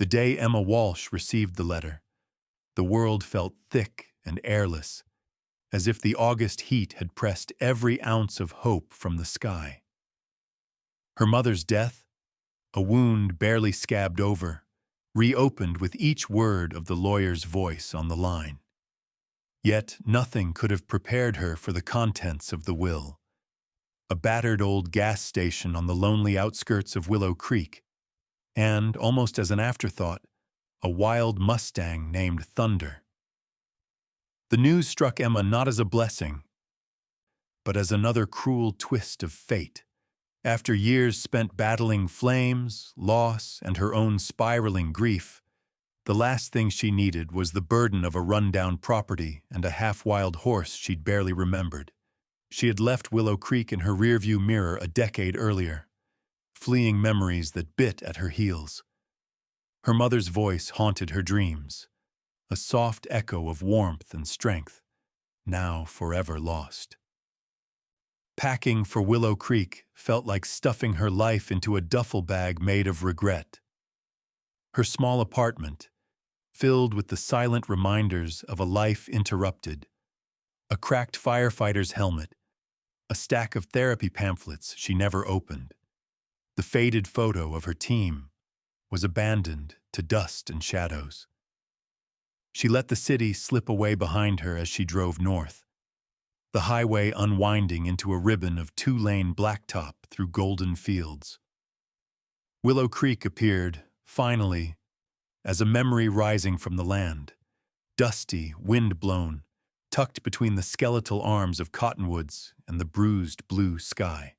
The day Emma Walsh received the letter, the world felt thick and airless, as if the August heat had pressed every ounce of hope from the sky. Her mother's death, a wound barely scabbed over, reopened with each word of the lawyer's voice on the line. Yet nothing could have prepared her for the contents of the will. A battered old gas station on the lonely outskirts of Willow Creek, and, almost as an afterthought, a wild Mustang named Thunder. The news struck Emma not as a blessing, but as another cruel twist of fate. After years spent battling flames, loss, and her own spiraling grief, the last thing she needed was the burden of a rundown property and a half-wild horse she'd barely remembered. She had left Willow Creek in her rearview mirror a decade earlier, fleeing memories that bit at her heels. Her mother's voice haunted her dreams, a soft echo of warmth and strength, now forever lost. Packing for Willow Creek felt like stuffing her life into a duffel bag made of regret. Her small apartment, filled with the silent reminders of a life interrupted, a cracked firefighter's helmet, a stack of therapy pamphlets she never opened. The faded photo of her team was abandoned to dust and shadows. She let the city slip away behind her as she drove north, the highway unwinding into a ribbon of two-lane blacktop through golden fields. Willow Creek appeared, finally, as a memory rising from the land, dusty, wind-blown, tucked between the skeletal arms of cottonwoods and the bruised blue sky.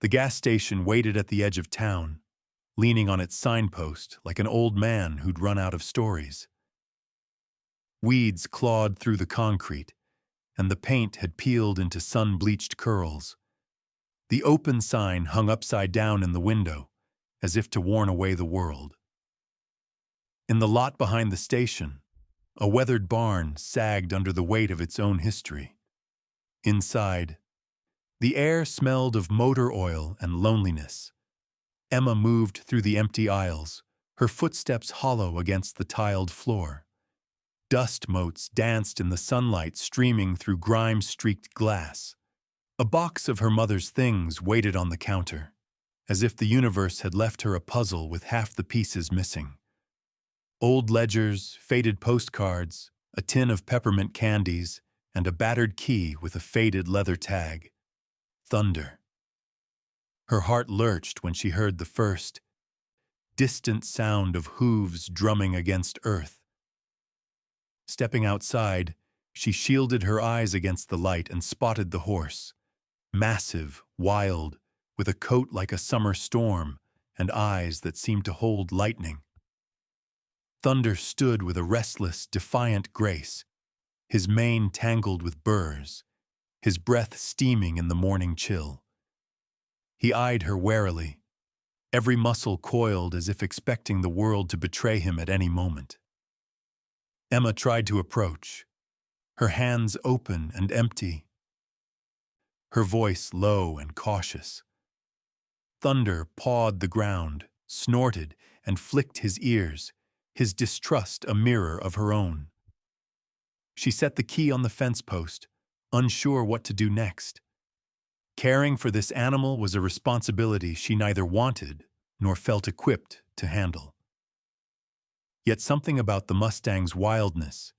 The gas station waited at the edge of town, leaning on its signpost like an old man who'd run out of stories. Weeds clawed through the concrete, and the paint had peeled into sun-bleached curls. The open sign hung upside down in the window, as if to warn away the world. In the lot behind the station, a weathered barn sagged under the weight of its own history. Inside, the air smelled of motor oil and loneliness. Emma moved through the empty aisles, her footsteps hollow against the tiled floor. Dust motes danced in the sunlight streaming through grime-streaked glass. A box of her mother's things waited on the counter, as if the universe had left her a puzzle with half the pieces missing. Old ledgers, faded postcards, a tin of peppermint candies, and a battered key with a faded leather tag. Thunder. Her heart lurched when she heard the first, distant sound of hooves drumming against earth. Stepping outside, she shielded her eyes against the light and spotted the horse, massive, wild, with a coat like a summer storm and eyes that seemed to hold lightning. Thunder stood with a restless, defiant grace, his mane tangled with burrs, his breath steaming in the morning chill. He eyed her warily, every muscle coiled as if expecting the world to betray him at any moment. Emma tried to approach, her hands open and empty, her voice low and cautious. Thunder pawed the ground, snorted, and flicked his ears, his distrust a mirror of her own. She set the key on the fence post, unsure what to do next. Caring for this animal was a responsibility she neither wanted nor felt equipped to handle. Yet something about the Mustang's wildness,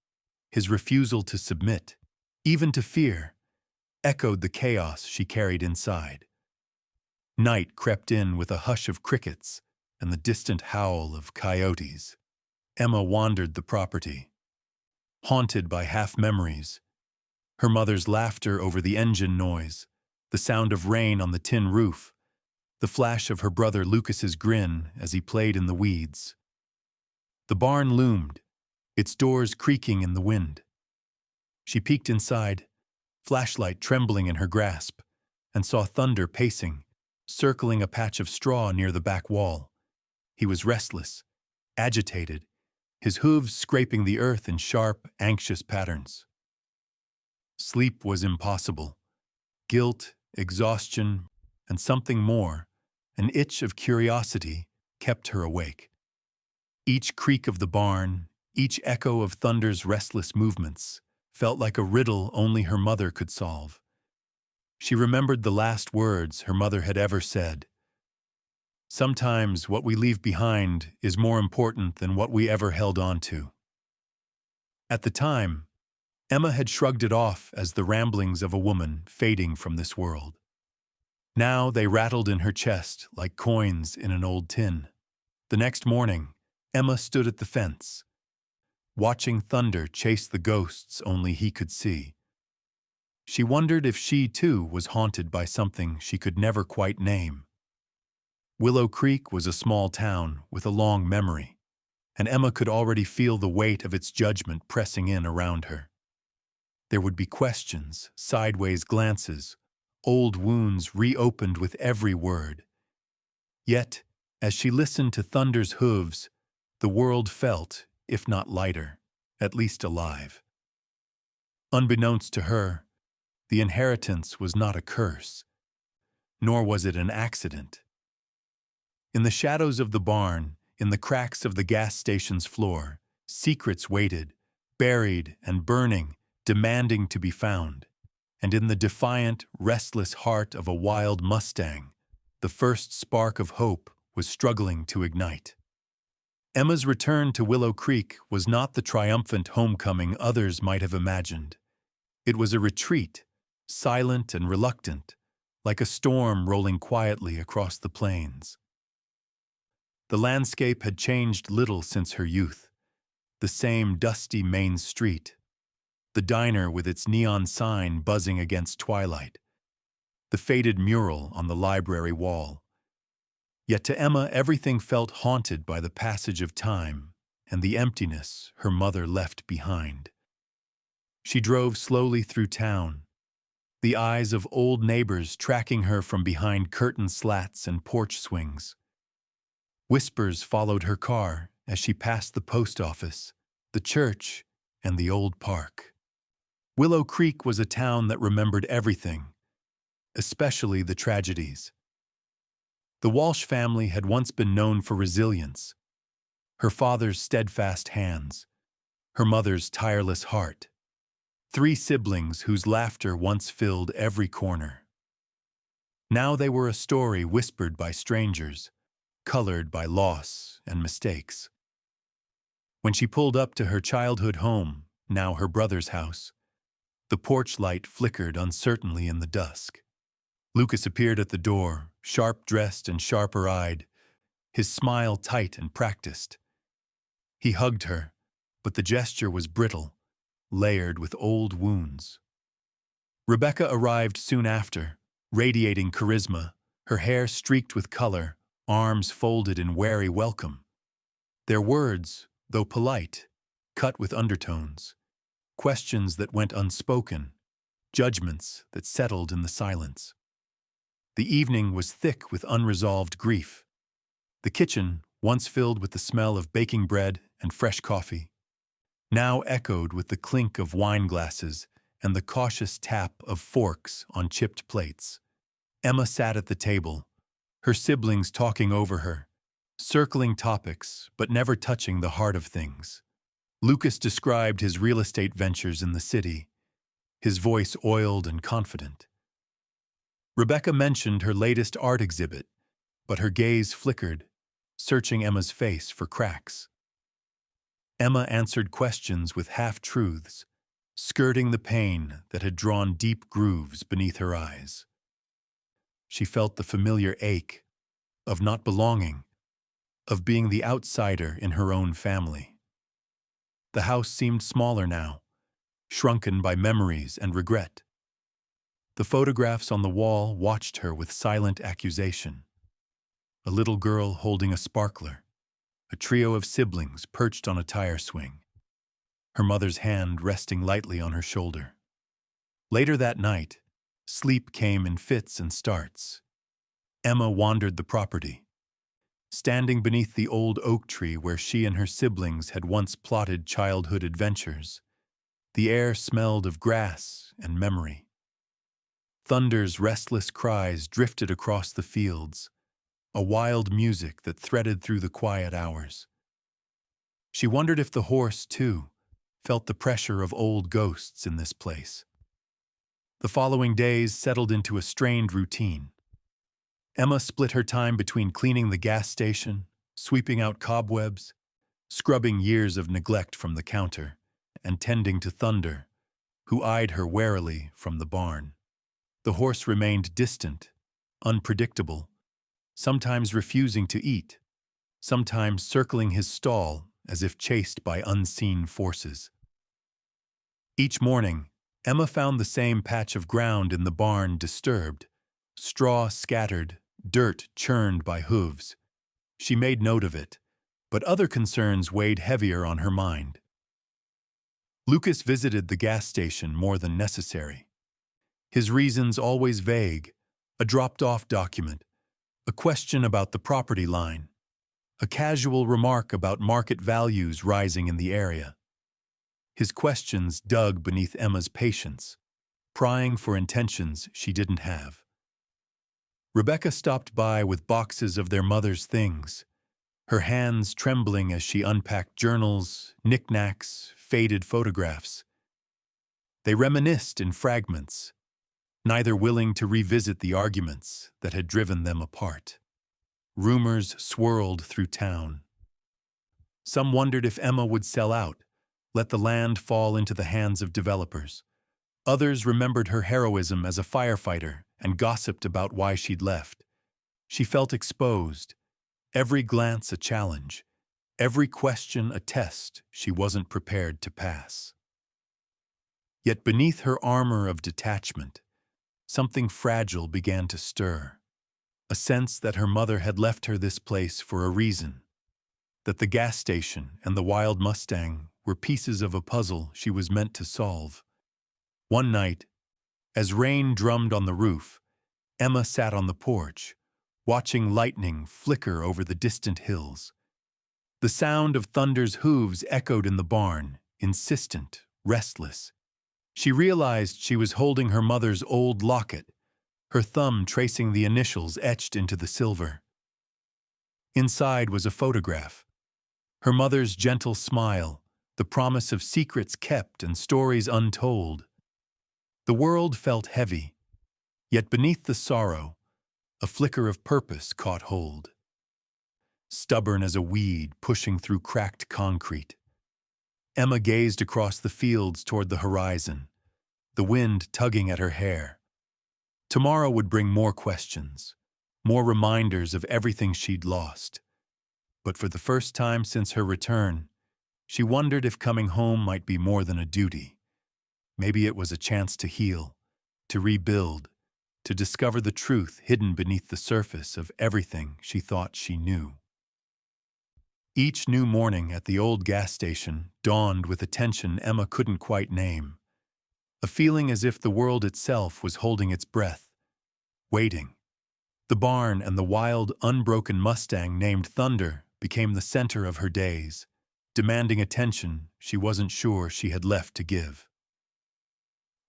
his refusal to submit, even to fear, echoed the chaos she carried inside. Night crept in with a hush of crickets and the distant howl of coyotes. Emma wandered the property, haunted by half-memories, her mother's laughter over the engine noise, the sound of rain on the tin roof, the flash of her brother Lucas's grin as he played in the weeds. The barn loomed, its doors creaking in the wind. She peeked inside, flashlight trembling in her grasp, and saw Thunder pacing, circling a patch of straw near the back wall. He was restless, agitated, his hooves scraping the earth in sharp, anxious patterns. Sleep was impossible. Guilt, exhaustion, and something more, an itch of curiosity, kept her awake. Each creak of the barn, each echo of Thunder's restless movements, felt like a riddle only her mother could solve. She remembered the last words her mother had ever said. Sometimes what we leave behind is more important than what we ever held on to. At the time, Emma had shrugged it off as the ramblings of a woman fading from this world. Now they rattled in her chest like coins in an old tin. The next morning, Emma stood at the fence, watching Thunder chase the ghosts only he could see. She wondered if she, too, was haunted by something she could never quite name. Willow Creek was a small town with a long memory, and Emma could already feel the weight of its judgment pressing in around her. There would be questions, sideways glances, old wounds reopened with every word. Yet, as she listened to Thunder's hooves, the world felt, if not lighter, at least alive. Unbeknownst to her, the inheritance was not a curse, nor was it an accident. In the shadows of the barn, in the cracks of the gas station's floor, secrets waited, buried and burning, demanding to be found. And in the defiant, restless heart of a wild Mustang, the first spark of hope was struggling to ignite. Emma's return to Willow Creek was not the triumphant homecoming others might have imagined. It was a retreat, silent and reluctant, like a storm rolling quietly across the plains. The landscape had changed little since her youth. The same dusty main street, the diner with its neon sign buzzing against twilight, the faded mural on the library wall. Yet to Emma everything felt haunted by the passage of time and the emptiness her mother left behind. She drove slowly through town, the eyes of old neighbors tracking her from behind curtain slats and porch swings. Whispers followed her car as she passed the post office, the church, and the old park. Willow Creek was a town that remembered everything, especially the tragedies. The Walsh family had once been known for resilience, her father's steadfast hands, her mother's tireless heart. 3 siblings whose laughter once filled every corner. Now they were a story whispered by strangers, colored by loss and mistakes. When she pulled up to her childhood home, now her brother's house, the porch light flickered uncertainly in the dusk. Lucas appeared at the door, sharp-dressed and sharper-eyed, his smile tight and practiced. He hugged her, but the gesture was brittle, layered with old wounds. Rebecca arrived soon after, radiating charisma, her hair streaked with color, arms folded in wary welcome. Their words, though polite, cut with undertones, questions that went unspoken, judgments that settled in the silence. The evening was thick with unresolved grief. The kitchen, once filled with the smell of baking bread and fresh coffee, now echoed with the clink of wine glasses and the cautious tap of forks on chipped plates. Emma sat at the table, her siblings talking over her, circling topics but never touching the heart of things. Lucas described his real estate ventures in the city, his voice oiled and confident. Rebecca mentioned her latest art exhibit, but her gaze flickered, searching Emma's face for cracks. Emma answered questions with half-truths, skirting the pain that had drawn deep grooves beneath her eyes. She felt the familiar ache of not belonging, of being the outsider in her own family. The house seemed smaller now, shrunken by memories and regret. The photographs on the wall watched her with silent accusation. A little girl holding a sparkler, a trio of siblings perched on a tire swing, her mother's hand resting lightly on her shoulder. Later that night, sleep came in fits and starts. Emma wandered the property, standing beneath the old oak tree where she and her siblings had once plotted childhood adventures. The air smelled of grass and memory. Thunder's restless cries drifted across the fields, a wild music that threaded through the quiet hours. She wondered if the horse, too, felt the pressure of old ghosts in this place. The following days settled into a strained routine. Emma split her time between cleaning the gas station, sweeping out cobwebs, scrubbing years of neglect from the counter, and tending to Thunder, who eyed her warily from the barn. The horse remained distant, unpredictable, sometimes refusing to eat, sometimes circling his stall as if chased by unseen forces. Each morning, Emma found the same patch of ground in the barn disturbed, straw scattered, dirt churned by hooves. She made note of it, but other concerns weighed heavier on her mind. Lucas visited the gas station more than necessary. His reasons always vague, a dropped-off document, a question about the property line, a casual remark about market values rising in the area. His questions dug beneath Emma's patience, prying for intentions she didn't have. Rebecca stopped by with boxes of their mother's things, her hands trembling as she unpacked journals, knickknacks, faded photographs. They reminisced in fragments, neither willing to revisit the arguments that had driven them apart. Rumors swirled through town. Some wondered if Emma would sell out, let the land fall into the hands of developers. Others remembered her heroism as a firefighter and gossiped about why she'd left. She felt exposed, every glance a challenge, every question a test she wasn't prepared to pass. Yet beneath her armor of detachment, something fragile began to stir, a sense that her mother had left her this place for a reason, that the gas station and the wild Mustang were pieces of a puzzle she was meant to solve. One night, as rain drummed on the roof, Emma sat on the porch, watching lightning flicker over the distant hills. The sound of Thunder's hooves echoed in the barn, insistent, restless. She realized she was holding her mother's old locket, her thumb tracing the initials etched into the silver. Inside was a photograph. Her mother's gentle smile, the promise of secrets kept and stories untold. The world felt heavy, yet beneath the sorrow, a flicker of purpose caught hold. Stubborn as a weed pushing through cracked concrete, Emma gazed across the fields toward the horizon, the wind tugging at her hair. Tomorrow would bring more questions, more reminders of everything she'd lost. But for the first time since her return, she wondered if coming home might be more than a duty. Maybe it was a chance to heal, to rebuild, to discover the truth hidden beneath the surface of everything she thought she knew. Each new morning at the old gas station dawned with a tension Emma couldn't quite name, a feeling as if the world itself was holding its breath, waiting. The barn and the wild, unbroken Mustang named Thunder became the center of her days, demanding attention she wasn't sure she had left to give.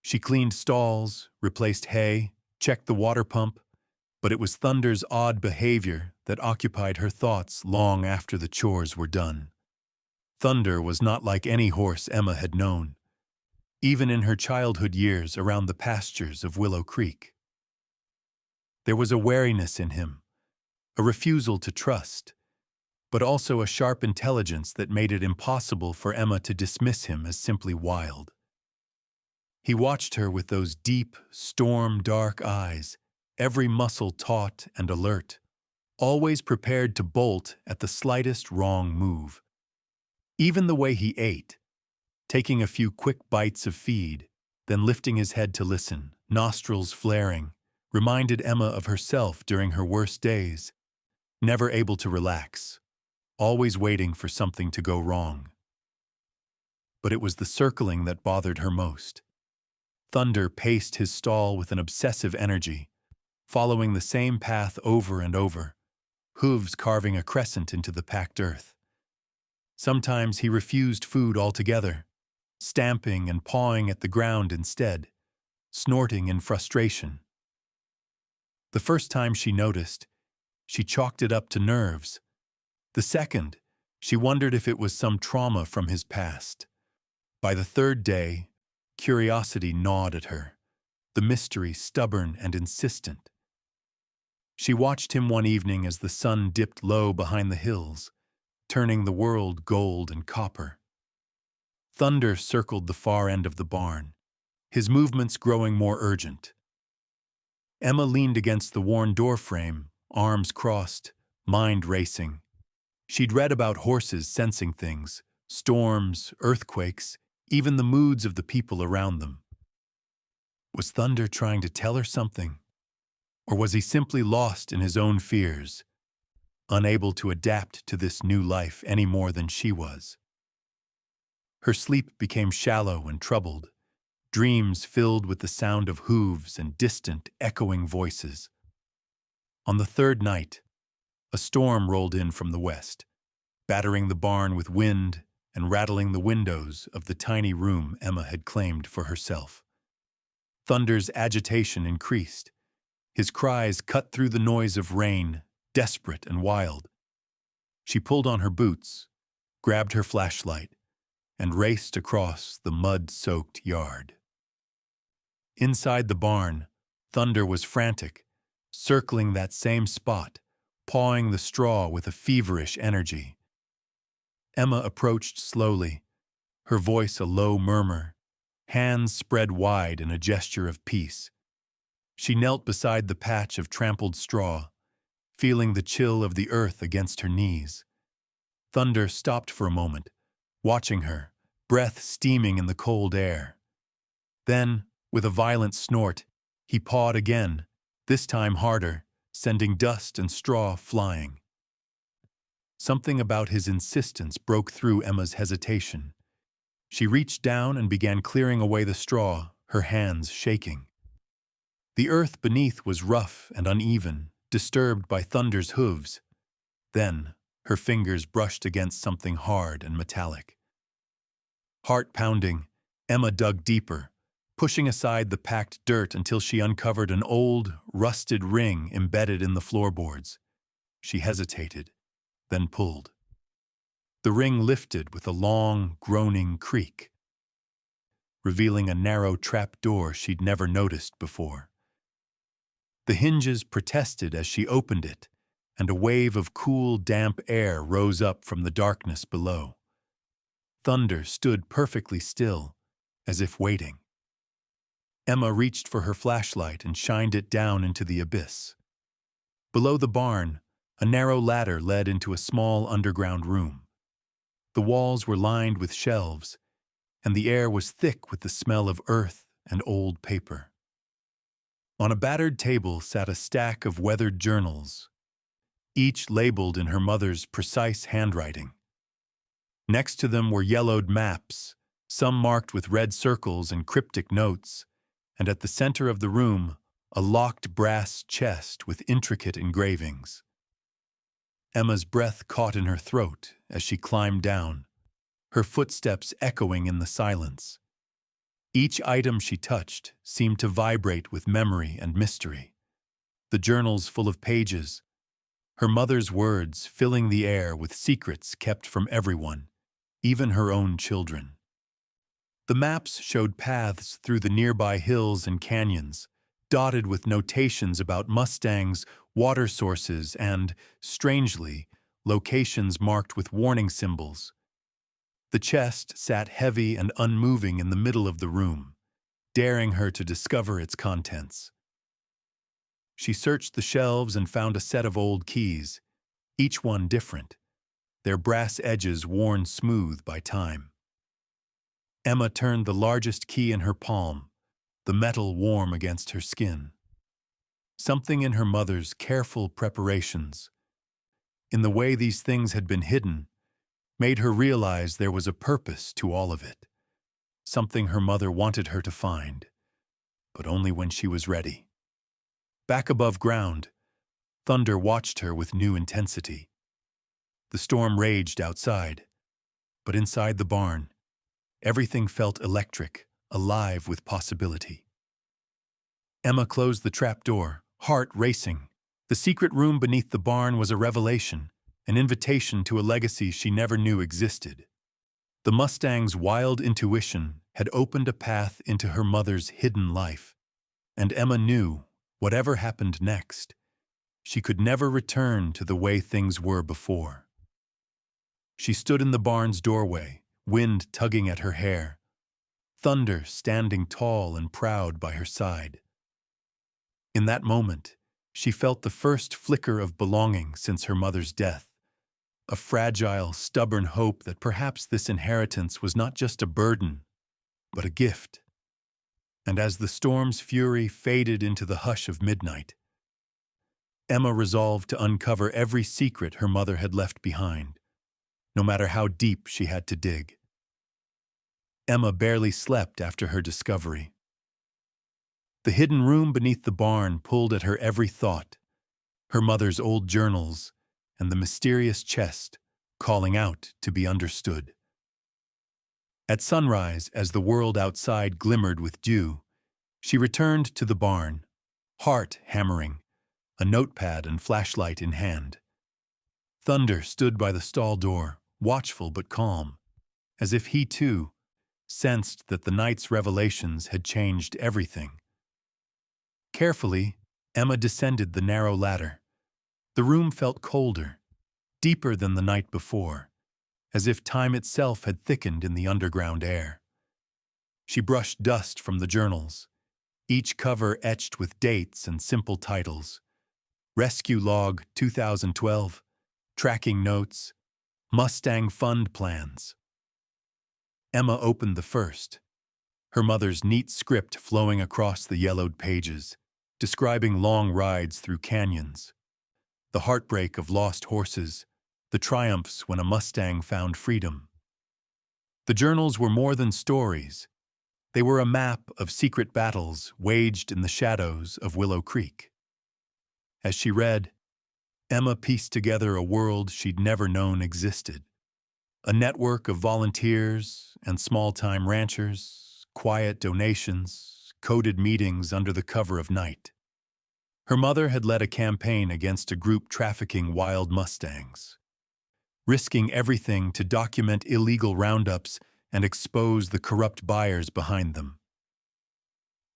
She cleaned stalls, replaced hay, checked the water pump, but it was Thunder's odd behavior that occupied her thoughts long after the chores were done. Thunder was not like any horse Emma had known, even in her childhood years around the pastures of Willow Creek. There was a wariness in him, a refusal to trust, but also a sharp intelligence that made it impossible for Emma to dismiss him as simply wild. He watched her with those deep, storm-dark eyes, every muscle taut and alert, always prepared to bolt at the slightest wrong move. Even the way he ate, taking a few quick bites of feed, then lifting his head to listen, nostrils flaring, reminded Emma of herself during her worst days, never able to relax, always waiting for something to go wrong. But it was the circling that bothered her most. Thunder paced his stall with an obsessive energy, following the same path over and over, hooves carving a crescent into the packed earth. Sometimes he refused food altogether, stamping and pawing at the ground instead, snorting in frustration. The first time she noticed, she chalked it up to nerves. The second, She wondered if it was some trauma from his past. By the third day, curiosity gnawed at her, the mystery stubborn and insistent. She watched him one evening as the sun dipped low behind the hills, turning the world gold and copper. Thunder circled the far end of the barn, his movements growing more urgent. Emma leaned against the worn doorframe, arms crossed, mind racing. She'd read about horses sensing things, storms, earthquakes, even the moods of the people around them. Was Thunder trying to tell her something? Or was he simply lost in his own fears, unable to adapt to this new life any more than she was? Her sleep became shallow and troubled, dreams filled with the sound of hooves and distant, echoing voices. On the third night, a storm rolled in from the west, battering the barn with wind and rattling the windows of the tiny room Emma had claimed for herself. Thunder's agitation increased. His cries cut through the noise of rain, desperate and wild. She pulled on her boots, grabbed her flashlight, and raced across the mud-soaked yard. Inside the barn, Thunder was frantic, circling that same spot, pawing the straw with a feverish energy. Emma approached slowly, her voice a low murmur, hands spread wide in a gesture of peace. She knelt beside the patch of trampled straw, feeling the chill of the earth against her knees. Thunder stopped for a moment, watching her, breath steaming in the cold air. Then, with a violent snort, he pawed again, this time harder, sending dust and straw flying. Something about his insistence broke through Emma's hesitation. She reached down and began clearing away the straw, her hands shaking. The earth beneath was rough and uneven, disturbed by Thunder's hooves. Then, her fingers brushed against something hard and metallic. Heart pounding, Emma dug deeper, pushing aside the packed dirt until she uncovered an old, rusted ring embedded in the floorboards. She hesitated, then pulled. The ring lifted with a long, groaning creak, revealing a narrow trap door she'd never noticed before. The hinges protested as she opened it, and a wave of cool, damp air rose up from the darkness below. Thunder stood perfectly still, as if waiting. Emma reached for her flashlight and shined it down into the abyss. Below the barn, a narrow ladder led into a small underground room. The walls were lined with shelves, and the air was thick with the smell of earth and old paper. On a battered table sat a stack of weathered journals, each labeled in her mother's precise handwriting. Next to them were yellowed maps, some marked with red circles and cryptic notes, and at the center of the room, a locked brass chest with intricate engravings. Emma's breath caught in her throat as she climbed down, her footsteps echoing in the silence. Each item she touched seemed to vibrate with memory and mystery. The journals full of pages, her mother's words filling the air with secrets kept from everyone, even her own children. The maps showed paths through the nearby hills and canyons, dotted with notations about Mustangs, water sources, and, strangely, locations marked with warning symbols. The chest sat heavy and unmoving in the middle of the room, daring her to discover its contents. She searched the shelves and found a set of old keys, each one different, their brass edges worn smooth by time. Emma turned the largest key in her palm, the metal warm against her skin. Something in her mother's careful preparations, in the way these things had been hidden, made her realize there was a purpose to all of it, something her mother wanted her to find, but only when she was ready. Back above ground, Thunder watched her with new intensity. The storm raged outside, but inside the barn, everything felt electric, alive with possibility. Emma closed the trapdoor, heart racing. The secret room beneath the barn was a revelation, an invitation to a legacy she never knew existed. The Mustang's wild intuition had opened a path into her mother's hidden life, and Emma knew, whatever happened next, she could never return to the way things were before. She stood in the barn's doorway, wind tugging at her hair, thunder standing tall and proud by her side. In that moment, she felt the first flicker of belonging since her mother's death, a fragile, stubborn hope that perhaps this inheritance was not just a burden, but a gift. And as the storm's fury faded into the hush of midnight, Emma resolved to uncover every secret her mother had left behind, no matter how deep she had to dig. Emma barely slept after her discovery. The hidden room beneath the barn pulled at her every thought, her mother's old journals and the mysterious chest calling out to be understood. At sunrise, as the world outside glimmered with dew, she returned to the barn, heart hammering, a notepad and flashlight in hand. Thunder stood by the stall door, watchful but calm, as if he too sensed that the night's revelations had changed everything. Carefully, Emma descended the narrow ladder. The room felt colder, deeper than the night before, as if time itself had thickened in the underground air. She brushed dust from the journals, each cover etched with dates and simple titles: Rescue Log 2012, Tracking Notes, Mustang Fund Plans. Emma opened the first, her mother's neat script flowing across the yellowed pages, describing long rides through canyons, the heartbreak of lost horses, the triumphs when a Mustang found freedom. The journals were more than stories. They were a map of secret battles waged in the shadows of Willow Creek. As she read, Emma pieced together a world she'd never known existed. A network of volunteers and small-time ranchers, quiet donations, coded meetings under the cover of night. Her mother had led a campaign against a group trafficking wild Mustangs, risking everything to document illegal roundups and expose the corrupt buyers behind them.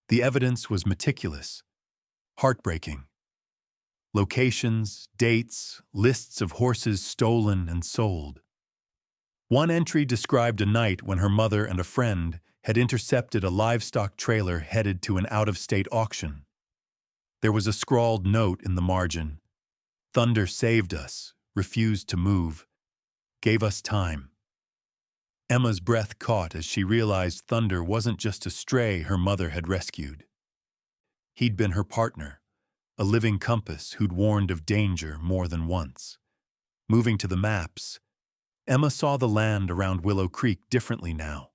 The evidence was meticulous, heartbreaking. Locations, dates, lists of horses stolen and sold. One entry described a night when her mother and a friend had intercepted a livestock trailer headed to an out-of-state auction. There was a scrawled note in the margin: "Thunder saved us, refused to move, gave us time." Emma's breath caught as she realized Thunder wasn't just a stray her mother had rescued. He'd been her partner, a living compass who'd warned of danger more than once. Moving to the maps, Emma saw the land around Willow Creek differently now.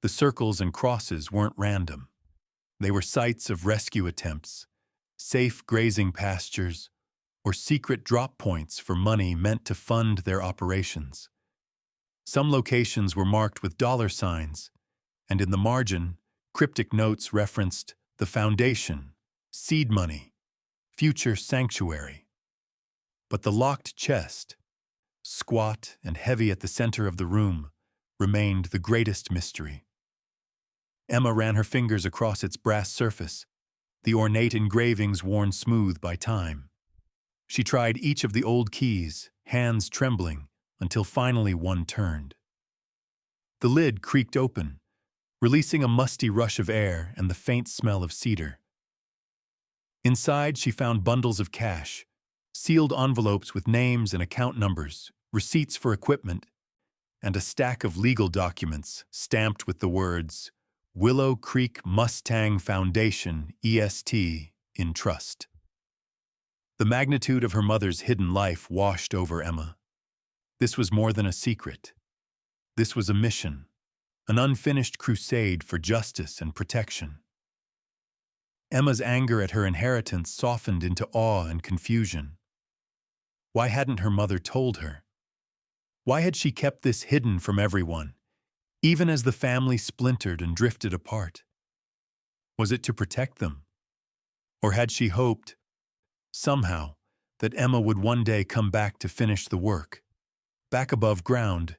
The circles and crosses weren't random. They were sites of rescue attempts, safe grazing pastures, or secret drop points for money meant to fund their operations. Some locations were marked with dollar signs, and in the margin, cryptic notes referenced the foundation, seed money, future sanctuary. But the locked chest, squat and heavy at the center of the room, remained the greatest mystery. Emma ran her fingers across its brass surface, the ornate engravings worn smooth by time. She tried each of the old keys, hands trembling, until finally one turned. The lid creaked open, releasing a musty rush of air and the faint smell of cedar. Inside, she found bundles of cash, sealed envelopes with names and account numbers, receipts for equipment, and a stack of legal documents stamped with the words Willow Creek Mustang Foundation, EST, in trust. The magnitude of her mother's hidden life washed over Emma. This was more than a secret. This was a mission, an unfinished crusade for justice and protection. Emma's anger at her inheritance softened into awe and confusion. Why hadn't her mother told her? Why had she kept this hidden from everyone, even as the family splintered and drifted apart? Was it to protect them? Or had she hoped, somehow, that Emma would one day come back to finish the work. Back above ground,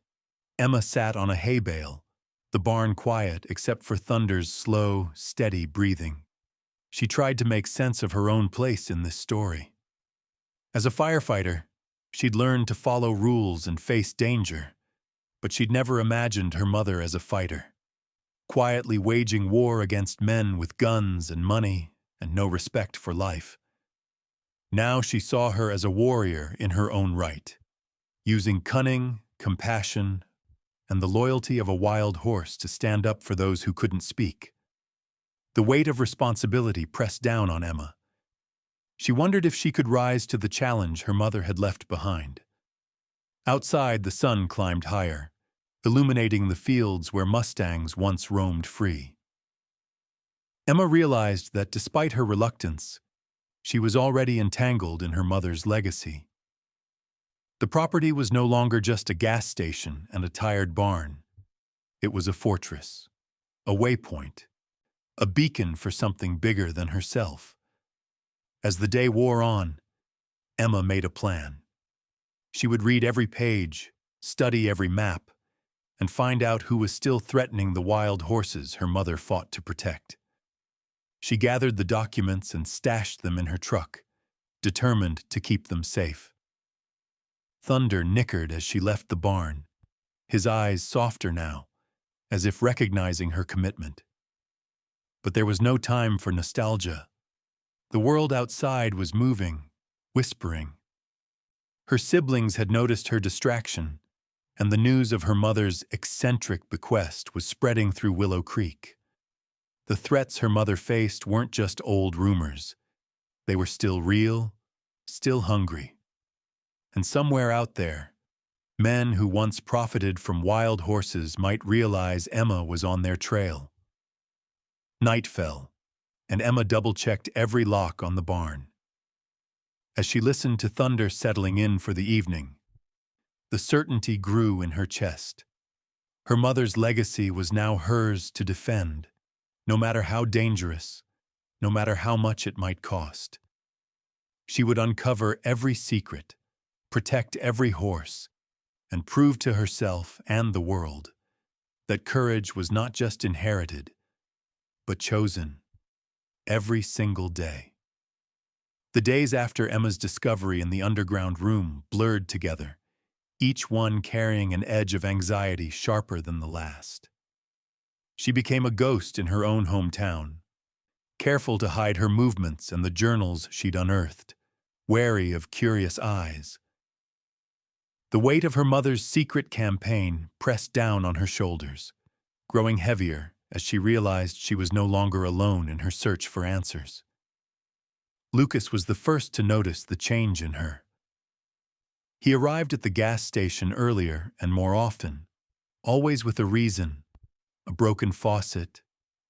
Emma sat on a hay bale, the barn quiet except for Thunder's slow, steady breathing. She tried to make sense of her own place in this story. As a firefighter, she'd learned to follow rules and face danger, but she'd never imagined her mother as a fighter, quietly waging war against men with guns and money and no respect for life. Now she saw her as a warrior in her own right, using cunning, compassion, and the loyalty of a wild horse to stand up for those who couldn't speak. The weight of responsibility pressed down on Emma. She wondered if she could rise to the challenge her mother had left behind. Outside, the sun climbed higher, illuminating the fields where Mustangs once roamed free. Emma realized that despite her reluctance, she was already entangled in her mother's legacy. The property was no longer just a gas station and a tired barn. It was a fortress, a waypoint, a beacon for something bigger than herself. As the day wore on, Emma made a plan. She would read every page, study every map, and find out who was still threatening the wild horses her mother fought to protect. She gathered the documents and stashed them in her truck, determined to keep them safe. Thunder nickered as she left the barn, his eyes softer now, as if recognizing her commitment. But there was no time for nostalgia. The world outside was moving, whispering. Her siblings had noticed her distraction, and the news of her mother's eccentric bequest was spreading through Willow Creek. The threats her mother faced weren't just old rumors. They were still real, still hungry. And somewhere out there, men who once profited from wild horses might realize Emma was on their trail. Night fell, and Emma double-checked every lock on the barn. As she listened to thunder settling in for the evening, the certainty grew in her chest. Her mother's legacy was now hers to defend, no matter how dangerous, no matter how much it might cost. She would uncover every secret, protect every horse, and prove to herself and the world that courage was not just inherited, but chosen every single day. The days after Emma's discovery in the underground room blurred together, each one carrying an edge of anxiety sharper than the last. She became a ghost in her own hometown, careful to hide her movements and the journals she'd unearthed, wary of curious eyes. The weight of her mother's secret campaign pressed down on her shoulders, growing heavier as she realized she was no longer alone in her search for answers. Lucas was the first to notice the change in her. He arrived at the gas station earlier and more often, always with a reason, a broken faucet,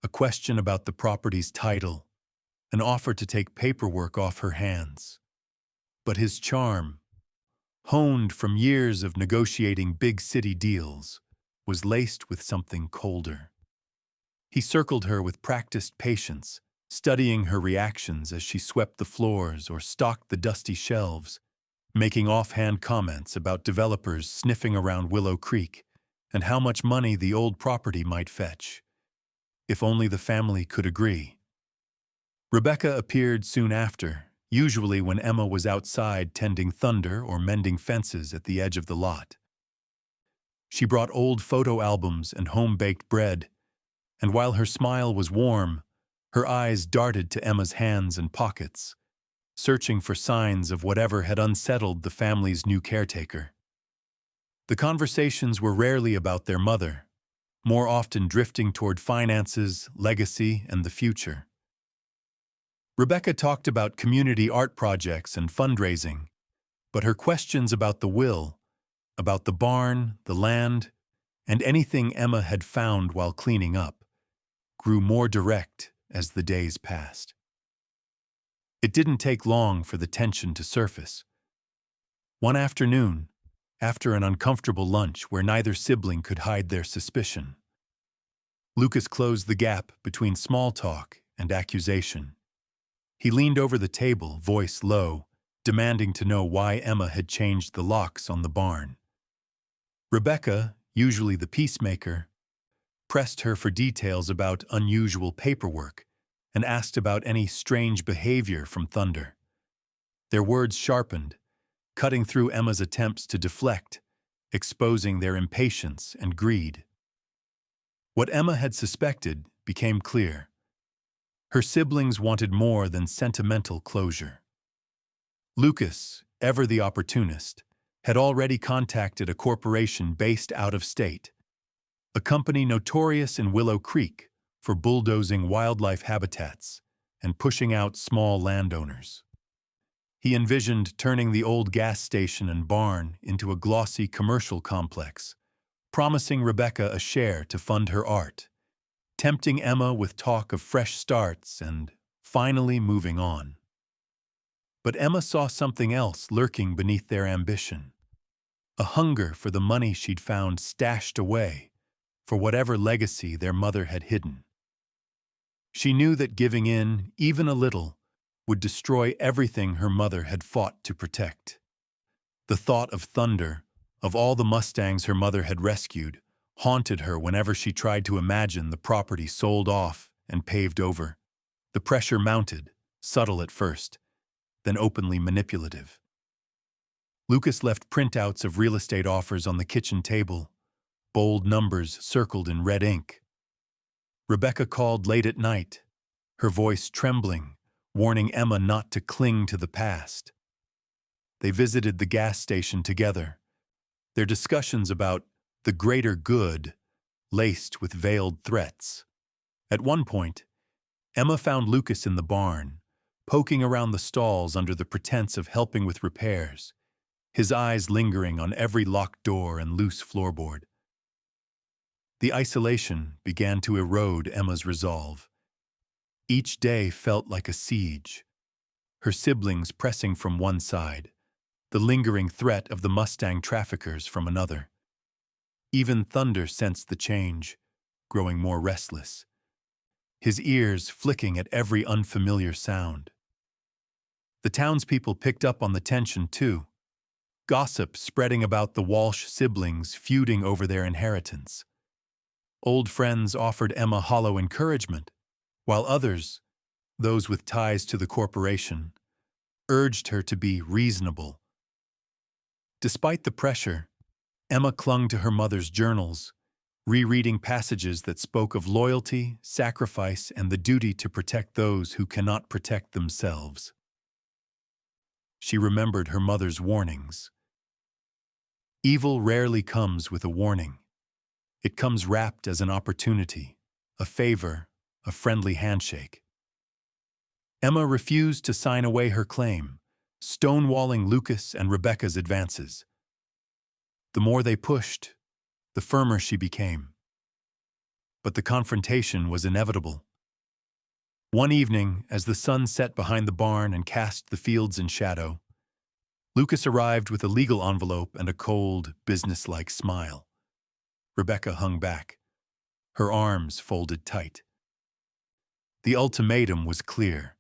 a question about the property's title, an offer to take paperwork off her hands. But his charm, honed from years of negotiating big city deals, was laced with something colder. He circled her with practiced patience, studying her reactions as she swept the floors or stocked the dusty shelves, making offhand comments about developers sniffing around Willow Creek and how much money the old property might fetch, if only the family could agree. Rebecca appeared soon after, usually when Emma was outside tending thunder or mending fences at the edge of the lot. She brought old photo albums and home-baked bread, and while her smile was warm, her eyes darted to Emma's hands and pockets, searching for signs of whatever had unsettled the family's new caretaker. The conversations were rarely about their mother, more often drifting toward finances, legacy, and the future. Rebecca talked about community art projects and fundraising, but her questions about the will, about the barn, the land, and anything Emma had found while cleaning up, grew more direct as the days passed. It didn't take long for the tension to surface. One afternoon, after an uncomfortable lunch where neither sibling could hide their suspicion, Lucas closed the gap between small talk and accusation. He leaned over the table, voice low, demanding to know why Emma had changed the locks on the barn. Rebecca, usually the peacemaker, pressed her for details about unusual paperwork and asked about any strange behavior from Thunder. Their words sharpened, cutting through Emma's attempts to deflect, exposing their impatience and greed. What Emma had suspected became clear. Her siblings wanted more than sentimental closure. Lucas, ever the opportunist, had already contacted a corporation based out of state, a company notorious in Willow Creek for bulldozing wildlife habitats and pushing out small landowners. He envisioned turning the old gas station and barn into a glossy commercial complex, promising Rebecca a share to fund her art, tempting Emma with talk of fresh starts and finally moving on. But Emma saw something else lurking beneath their ambition, a hunger for the money she'd found stashed away, for whatever legacy their mother had hidden. She knew that giving in, even a little, would destroy everything her mother had fought to protect. The thought of Thunder, of all the Mustangs her mother had rescued, haunted her whenever she tried to imagine the property sold off and paved over. The pressure mounted, subtle at first, then openly manipulative. Lucas left printouts of real estate offers on the kitchen table, bold numbers circled in red ink. Rebecca called late at night, her voice trembling, warning Emma not to cling to the past. They visited the gas station together, their discussions about the greater good laced with veiled threats. At one point, Emma found Lucas in the barn, poking around the stalls under the pretense of helping with repairs, his eyes lingering on every locked door and loose floorboard. The isolation began to erode Emma's resolve. Each day felt like a siege, her siblings pressing from one side, the lingering threat of the Mustang traffickers from another. Even Thunder sensed the change, growing more restless, his ears flicking at every unfamiliar sound. The townspeople picked up on the tension too, gossip spreading about the Walsh siblings feuding over their inheritance. Old friends offered Emma hollow encouragement, while others, those with ties to the corporation, urged her to be reasonable. Despite the pressure, Emma clung to her mother's journals, rereading passages that spoke of loyalty, sacrifice, and the duty to protect those who cannot protect themselves. She remembered her mother's warnings. Evil rarely comes with a warning. It comes wrapped as an opportunity, a favor, a friendly handshake. Emma refused to sign away her claim, stonewalling Lucas and Rebecca's advances. The more they pushed, the firmer she became. But the confrontation was inevitable. One evening, as the sun set behind the barn and cast the fields in shadow, Lucas arrived with a legal envelope and a cold, businesslike smile. Rebecca hung back, her arms folded tight. The ultimatum was clear.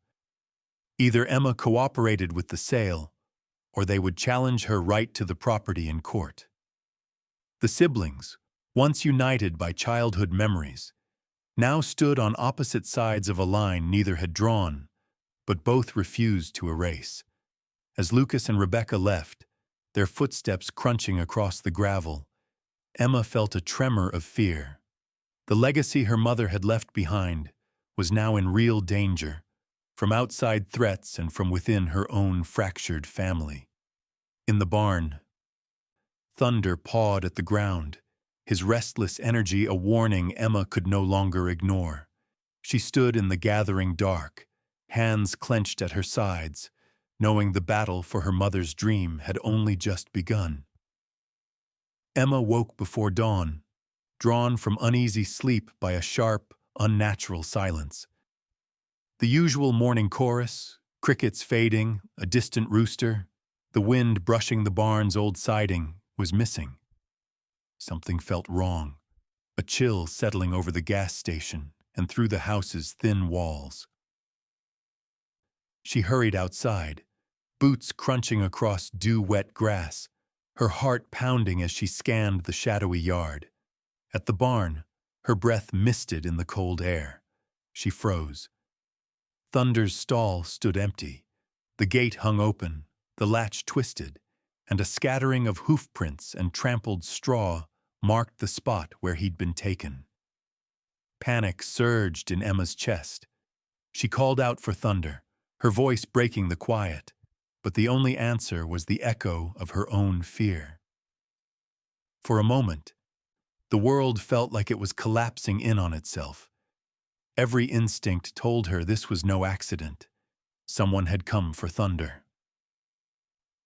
Either Emma cooperated with the sale, or they would challenge her right to the property in court. The siblings, once united by childhood memories, now stood on opposite sides of a line neither had drawn, but both refused to erase. As Lucas and Rebecca left, their footsteps crunching across the gravel, Emma felt a tremor of fear. The legacy her mother had left behind was now in real danger, from outside threats and from within her own fractured family. In the barn, Thunder pawed at the ground, his restless energy a warning Emma could no longer ignore. She stood in the gathering dark, hands clenched at her sides, knowing the battle for her mother's dream had only just begun. Emma woke before dawn, drawn from uneasy sleep by a sharp, unnatural silence. The usual morning chorus, crickets fading, a distant rooster, the wind brushing the barn's old siding, was missing. Something felt wrong, a chill settling over the gas station and through the house's thin walls. She hurried outside, boots crunching across dew-wet grass, her heart pounding as she scanned the shadowy yard. At the barn, her breath misted in the cold air. She froze. Thunder's stall stood empty. The gate hung open, the latch twisted, and a scattering of hoofprints and trampled straw marked the spot where he'd been taken. Panic surged in Emma's chest. She called out for Thunder, her voice breaking the quiet, but the only answer was the echo of her own fear. For a moment, the world felt like it was collapsing in on itself. Every instinct told her this was no accident. Someone had come for Thunder.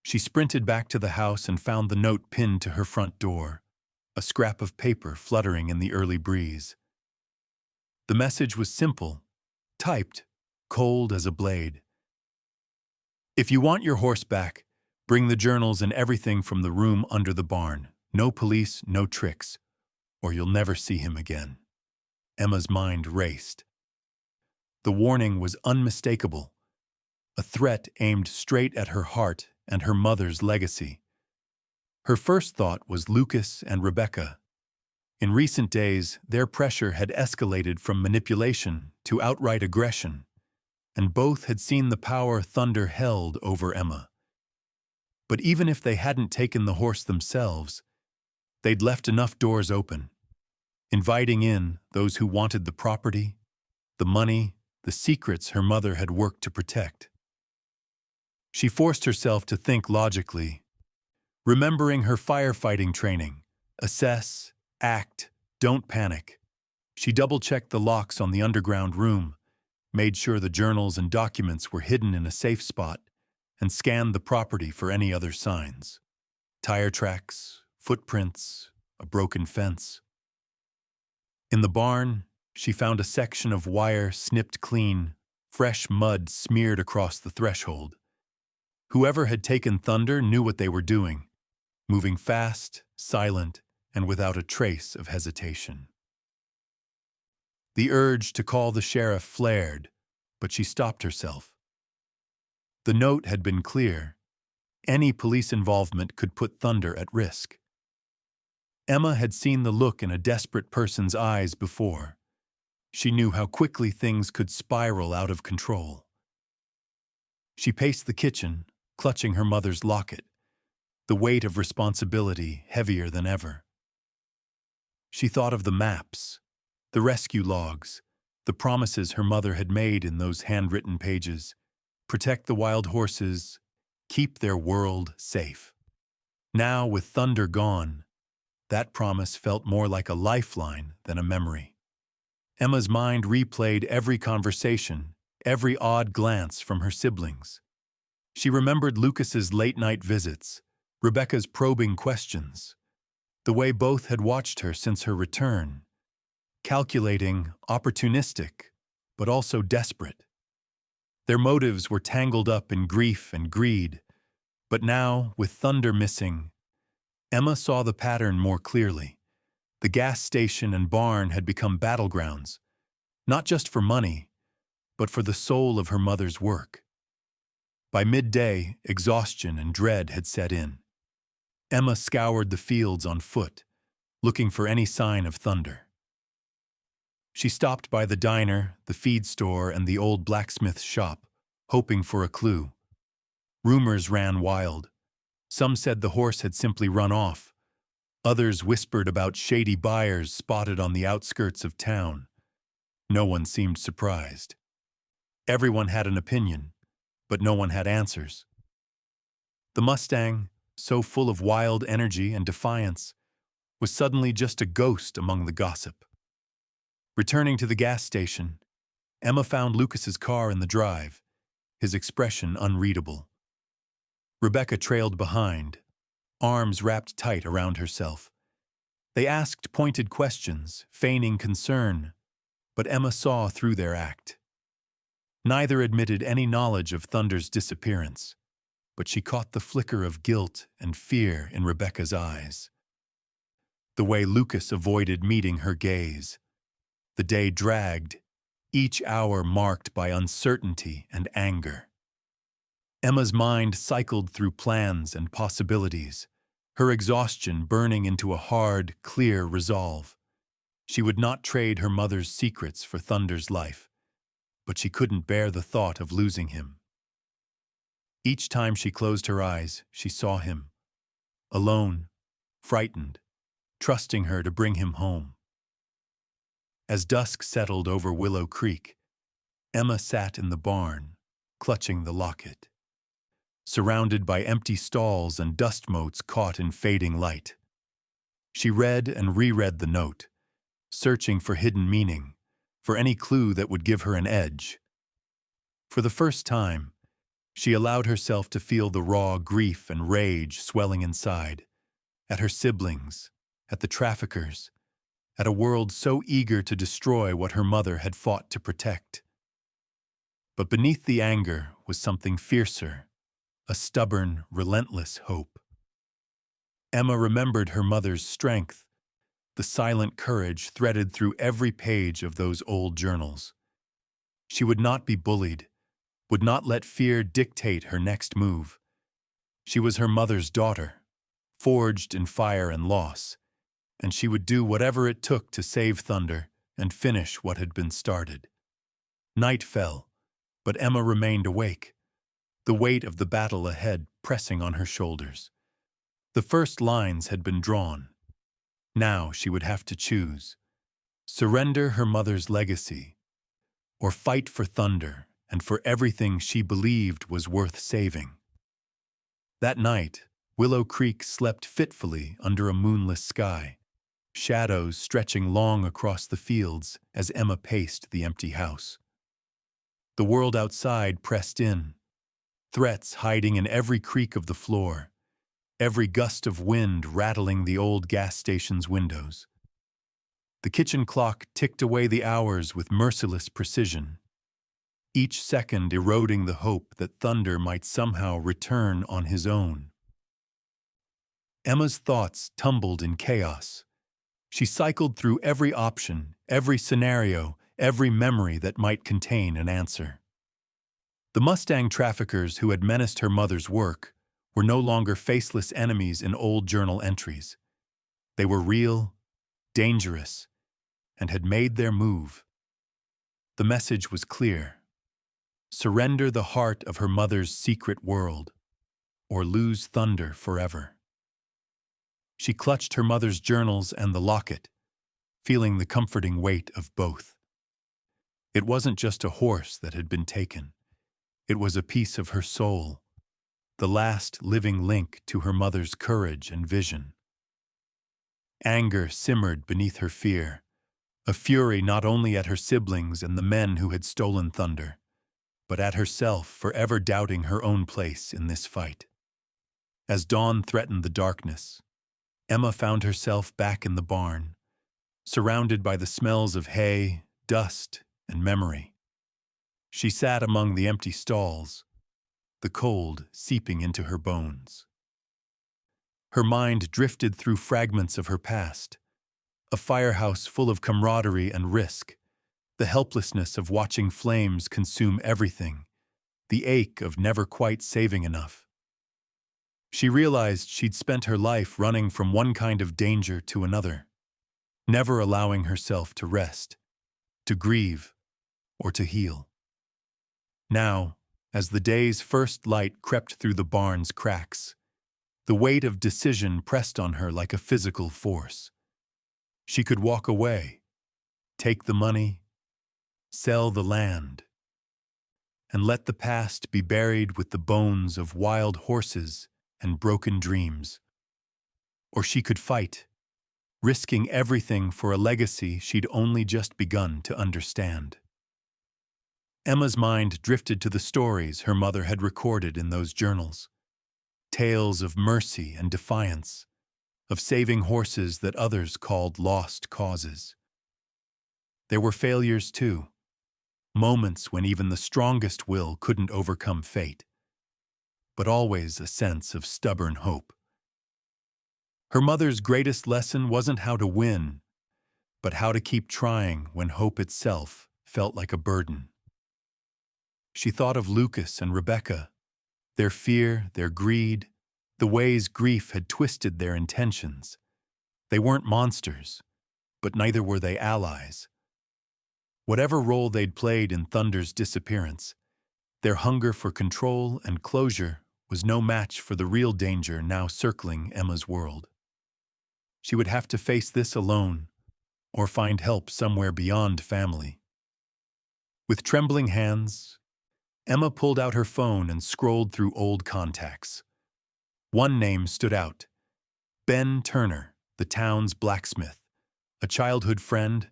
She sprinted back to the house and found the note pinned to her front door, a scrap of paper fluttering in the early breeze. The message was simple, typed, cold as a blade. If you want your horse back, bring the journals and everything from the room under the barn. No police, no tricks, or you'll never see him again. Emma's mind raced. The warning was unmistakable, a threat aimed straight at her heart and her mother's legacy. Her first thought was Lucas and Rebecca. In recent days, their pressure had escalated from manipulation to outright aggression, and both had seen the power Thunder held over Emma. But even if they hadn't taken the horse themselves, they'd left enough doors open, inviting in those who wanted the property, the money, the secrets her mother had worked to protect. She forced herself to think logically, remembering her firefighting training: assess, act, don't panic. She double-checked the locks on the underground room, made sure the journals and documents were hidden in a safe spot, and scanned the property for any other signs. Tire tracks, footprints, a broken fence. In the barn, she found a section of wire snipped clean, fresh mud smeared across the threshold. Whoever had taken Thunder knew what they were doing, moving fast, silent, and without a trace of hesitation. The urge to call the sheriff flared, but she stopped herself. The note had been clear. Any police involvement could put Thunder at risk. Emma had seen the look in a desperate person's eyes before. She knew how quickly things could spiral out of control. She paced the kitchen, clutching her mother's locket, the weight of responsibility heavier than ever. She thought of the maps, the rescue logs, the promises her mother had made in those handwritten pages: protect the wild horses, keep their world safe. Now, with Thunder gone, that promise felt more like a lifeline than a memory. Emma's mind replayed every conversation, every odd glance from her siblings. She remembered Lucas's late-night visits, Rebecca's probing questions, the way both had watched her since her return, calculating, opportunistic, but also desperate. Their motives were tangled up in grief and greed, but now, with Thunder missing, Emma saw the pattern more clearly. The gas station and barn had become battlegrounds, not just for money, but for the soul of her mother's work. By midday, exhaustion and dread had set in. Emma scoured the fields on foot, looking for any sign of Thunder. She stopped by the diner, the feed store, and the old blacksmith's shop, hoping for a clue. Rumors ran wild. Some said the horse had simply run off. Others whispered about shady buyers spotted on the outskirts of town. No one seemed surprised. Everyone had an opinion, but no one had answers. The Mustang, so full of wild energy and defiance, was suddenly just a ghost among the gossip. Returning to the gas station, Emma found Lucas's car in the drive, his expression unreadable. Rebecca trailed behind, arms wrapped tight around herself. They asked pointed questions, feigning concern, but Emma saw through their act. Neither admitted any knowledge of Thunder's disappearance, but she caught the flicker of guilt and fear in Rebecca's eyes. The way Lucas avoided meeting her gaze. The day dragged, each hour marked by uncertainty and anger. Emma's mind cycled through plans and possibilities, her exhaustion burning into a hard, clear resolve. She would not trade her mother's secrets for Thunder's life, but she couldn't bear the thought of losing him. Each time she closed her eyes, she saw him, alone, frightened, trusting her to bring him home. As dusk settled over Willow Creek, Emma sat in the barn, clutching the locket, surrounded by empty stalls and dust motes caught in fading light. She read and reread the note, searching for hidden meaning, for any clue that would give her an edge. For the first time, she allowed herself to feel the raw grief and rage swelling inside, at her siblings, at the traffickers, at a world so eager to destroy what her mother had fought to protect. But beneath the anger was something fiercer, a stubborn, relentless hope. Emma remembered her mother's strength, the silent courage threaded through every page of those old journals. She would not be bullied, would not let fear dictate her next move. She was her mother's daughter, forged in fire and loss, and she would do whatever it took to save Thunder and finish what had been started. Night fell, but Emma remained awake, the weight of the battle ahead pressing on her shoulders. The first lines had been drawn. Now she would have to choose: surrender her mother's legacy, or fight for Thunder and for everything she believed was worth saving. That night, Willow Creek slept fitfully under a moonless sky, shadows stretching long across the fields as Emma paced the empty house. The world outside pressed in, threats hiding in every creak of the floor, every gust of wind rattling the old gas station's windows. The kitchen clock ticked away the hours with merciless precision, each second eroding the hope that Thunder might somehow return on his own. Emma's thoughts tumbled in chaos. She cycled through every option, every scenario, every memory that might contain an answer. The Mustang traffickers who had menaced her mother's work were no longer faceless enemies in old journal entries. They were real, dangerous, and had made their move. The message was clear: surrender the heart of her mother's secret world, or lose Thunder forever. She clutched her mother's journals and the locket, feeling the comforting weight of both. It wasn't just a horse that had been taken. It was a piece of her soul, the last living link to her mother's courage and vision. Anger simmered beneath her fear, a fury not only at her siblings and the men who had stolen Thunder, but at herself for ever doubting her own place in this fight. As dawn threatened the darkness, Emma found herself back in the barn, surrounded by the smells of hay, dust, and memory. She sat among the empty stalls, the cold seeping into her bones. Her mind drifted through fragments of her past, a firehouse full of camaraderie and risk, the helplessness of watching flames consume everything, the ache of never quite saving enough. She realized she'd spent her life running from one kind of danger to another, never allowing herself to rest, to grieve, or to heal. Now, as the day's first light crept through the barn's cracks, the weight of decision pressed on her like a physical force. She could walk away, take the money, sell the land, and let the past be buried with the bones of wild horses and broken dreams. Or she could fight, risking everything for a legacy she'd only just begun to understand. Emma's mind drifted to the stories her mother had recorded in those journals, tales of mercy and defiance, of saving horses that others called lost causes. There were failures too, moments when even the strongest will couldn't overcome fate, but always a sense of stubborn hope. Her mother's greatest lesson wasn't how to win, but how to keep trying when hope itself felt like a burden. She thought of Lucas and Rebecca, Their fear, their greed, the ways grief had twisted their intentions. They weren't monsters, but neither were they allies. Whatever role they'd played in Thunder's disappearance, their hunger for control and closure was no match for the real danger now circling Emma's world. She would have to face this alone, or find help somewhere beyond family. With trembling hands, Emma pulled out her phone and scrolled through old contacts. One name stood out: Ben Turner, the town's blacksmith, a childhood friend,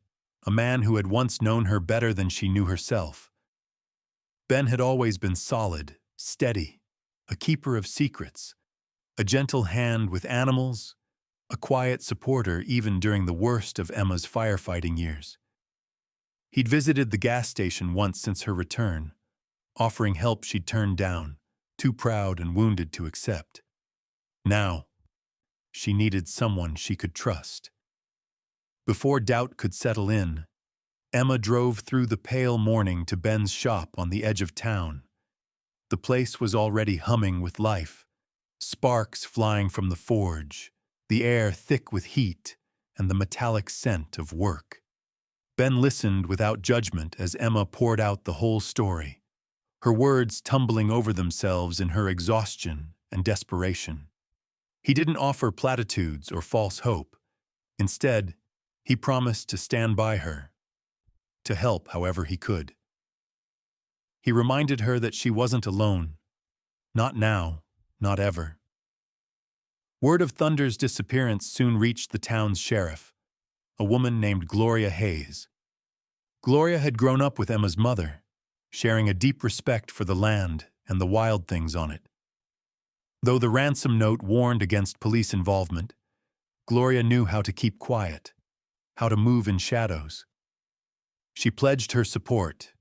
a man who had once known her better than she knew herself. Ben had always been solid, steady, a keeper of secrets, a gentle hand with animals, a quiet supporter even during the worst of Emma's firefighting years. He'd visited the gas station once since her return, offering help she'd turned down, too proud and wounded to accept. Now, she needed someone she could trust. Before doubt could settle in, Emma drove through the pale morning to Ben's shop on the edge of town. The place was already humming with life, sparks flying from the forge, the air thick with heat, and the metallic scent of work. Ben listened without judgment as Emma poured out the whole story, her words tumbling over themselves in her exhaustion and desperation. He didn't offer platitudes or false hope. Instead, he promised to stand by her, to help however he could. He reminded her that she wasn't alone. Not now, not ever. Word of Thunder's disappearance soon reached the town's sheriff, a woman named Gloria Hayes. Gloria had grown up with Emma's mother, sharing a deep respect for the land and the wild things on it. Though the ransom note warned against police involvement, Gloria knew how to keep quiet, how to move in shadows. She pledged her support,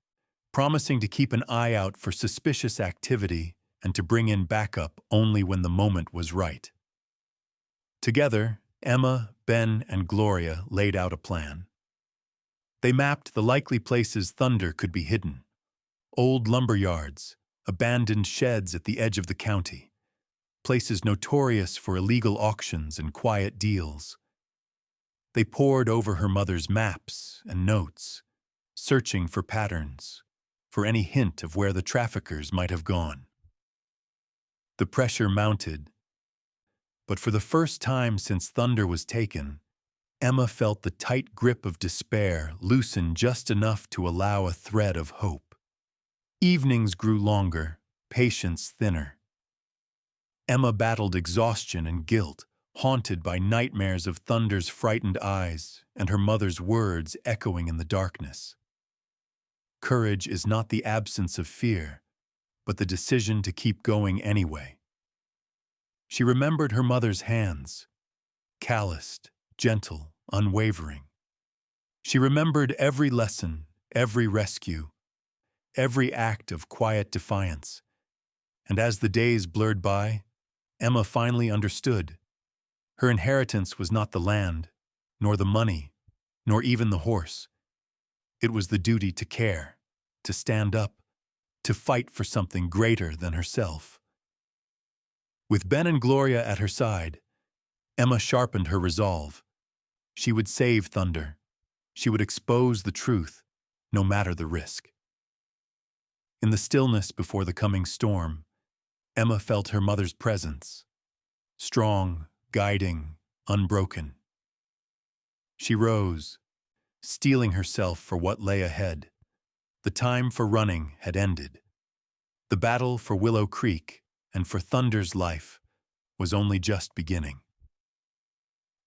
promising to keep an eye out for suspicious activity and to bring in backup only when the moment was right. Together, Emma, Ben, and Gloria laid out a plan. They mapped the likely places Thunder could be hidden: old lumber yards, abandoned sheds at the edge of the county, places notorious for illegal auctions and quiet deals. They pored over her mother's maps and notes, searching for patterns, for any hint of where the traffickers might have gone. The pressure mounted, but for the first time since Thunder was taken, Emma felt the tight grip of despair loosen just enough to allow a thread of hope. Evenings grew longer, patience thinner. Emma battled exhaustion and guilt, haunted by nightmares of Thunder's frightened eyes and her mother's words echoing in the darkness. Courage is not the absence of fear, but the decision to keep going anyway. She remembered her mother's hands, calloused, gentle, unwavering. She remembered every lesson, every rescue, every act of quiet defiance. And as the days blurred by, Emma finally understood. Her inheritance was not the land, nor the money, nor even the horse. It was the duty to care, to stand up, to fight for something greater than herself. With Ben and Gloria at her side, Emma sharpened her resolve. She would save Thunder. She would expose the truth, no matter the risk. In the stillness before the coming storm, Emma felt her mother's presence, strong, guiding, unbroken. She rose, steeling herself for what lay ahead. The time for running had ended. The battle for Willow Creek and for Thunder's life was only just beginning.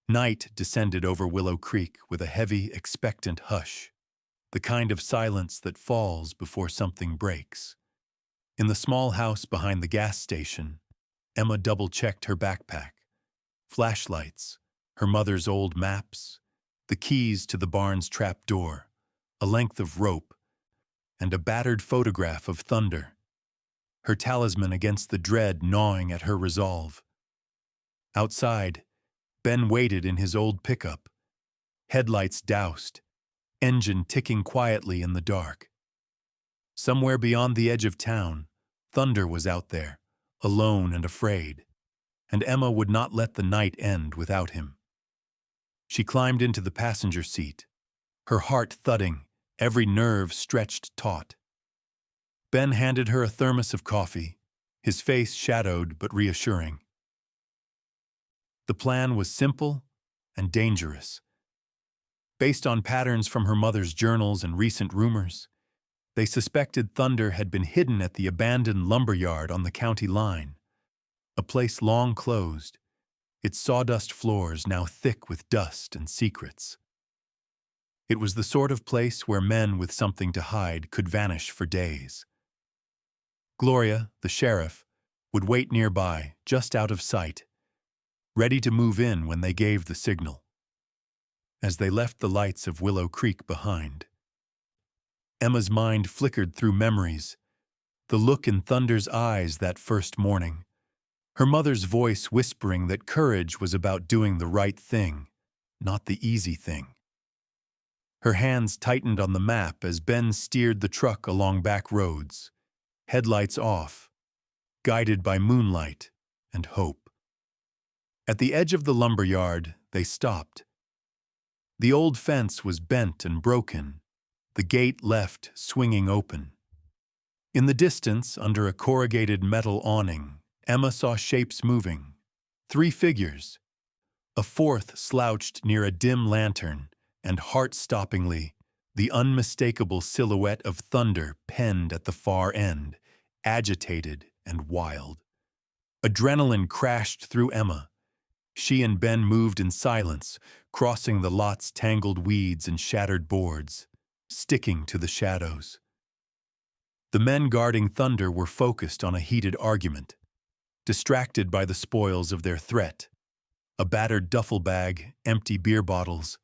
Night descended over Willow Creek with a heavy, expectant hush, the kind of silence that falls before something breaks. In the small house behind the gas station, Emma double-checked her backpack. Flashlights, her mother's old maps, the keys to the barn's trap door, a length of rope, and a battered photograph of Thunder, her talisman against the dread gnawing at her resolve. Outside, Ben waited in his old pickup, headlights doused, engine ticking quietly in the dark. Somewhere beyond the edge of town, Thunder was out there, alone and afraid, and Emma would not let the night end without him. She climbed into the passenger seat, her heart thudding, every nerve stretched taut. Ben handed her a thermos of coffee, his face shadowed but reassuring. The plan was simple and dangerous. Based on patterns from her mother's journals and recent rumors, they suspected Thunder had been hidden at the abandoned lumberyard on the county line, a place long closed, its sawdust floors now thick with dust and secrets. It was the sort of place where men with something to hide could vanish for days. Gloria, the sheriff, would wait nearby, just out of sight, ready to move in when they gave the signal. As they left the lights of Willow Creek behind, Emma's mind flickered through memories, the look in Thunder's eyes that first morning, her mother's voice whispering that courage was about doing the right thing, not the easy thing. Her hands tightened on the map as Ben steered the truck along back roads, headlights off, guided by moonlight and hope. At the edge of the lumberyard, they stopped. The old fence was bent and broken, the gate left swinging open. In the distance, under a corrugated metal awning, Emma saw shapes moving. 3 figures. A 4th slouched near a dim lantern, and heart-stoppingly, the unmistakable silhouette of Thunder penned at the far end, agitated and wild. Adrenaline crashed through Emma. She and Ben moved in silence, crossing the lot's tangled weeds and shattered boards, sticking to the shadows. The men guarding Thunder were focused on a heated argument, distracted by the spoils of their threat. A battered duffel bag, empty beer bottles,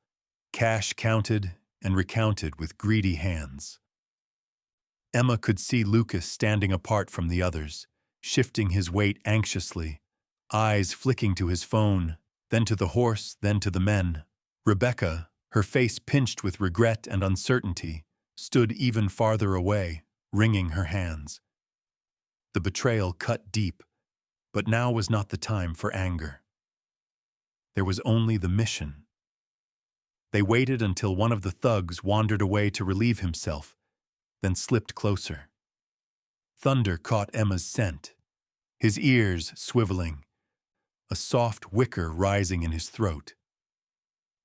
cash counted and recounted with greedy hands. Emma could see Lucas standing apart from the others, shifting his weight anxiously, eyes flicking to his phone, then to the horse, then to the men. Rebecca, her face pinched with regret and uncertainty, stood even farther away, wringing her hands. The betrayal cut deep, but now was not the time for anger. There was only the mission. They waited until one of the thugs wandered away to relieve himself, then slipped closer. Thunder caught Emma's scent, his ears swiveling, a soft wicker rising in his throat.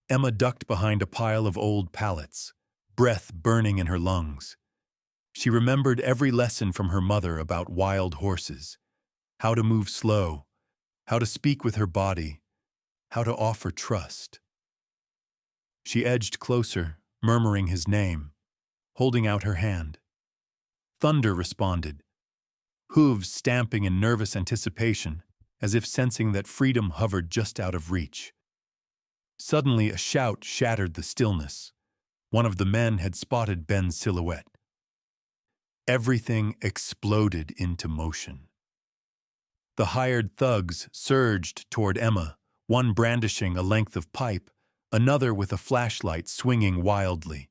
Emma ducked behind a pile of old pallets, breath burning in her lungs. She remembered every lesson from her mother about wild horses, how to move slow, how to speak with her body, how to offer trust. She edged closer, murmuring his name, holding out her hand. Thunder responded, hooves stamping in nervous anticipation, as if sensing that freedom hovered just out of reach. Suddenly, a shout shattered the stillness. One of the men had spotted Ben's silhouette. Everything exploded into motion. The hired thugs surged toward Emma, one brandishing a length of pipe, another with a flashlight swinging wildly.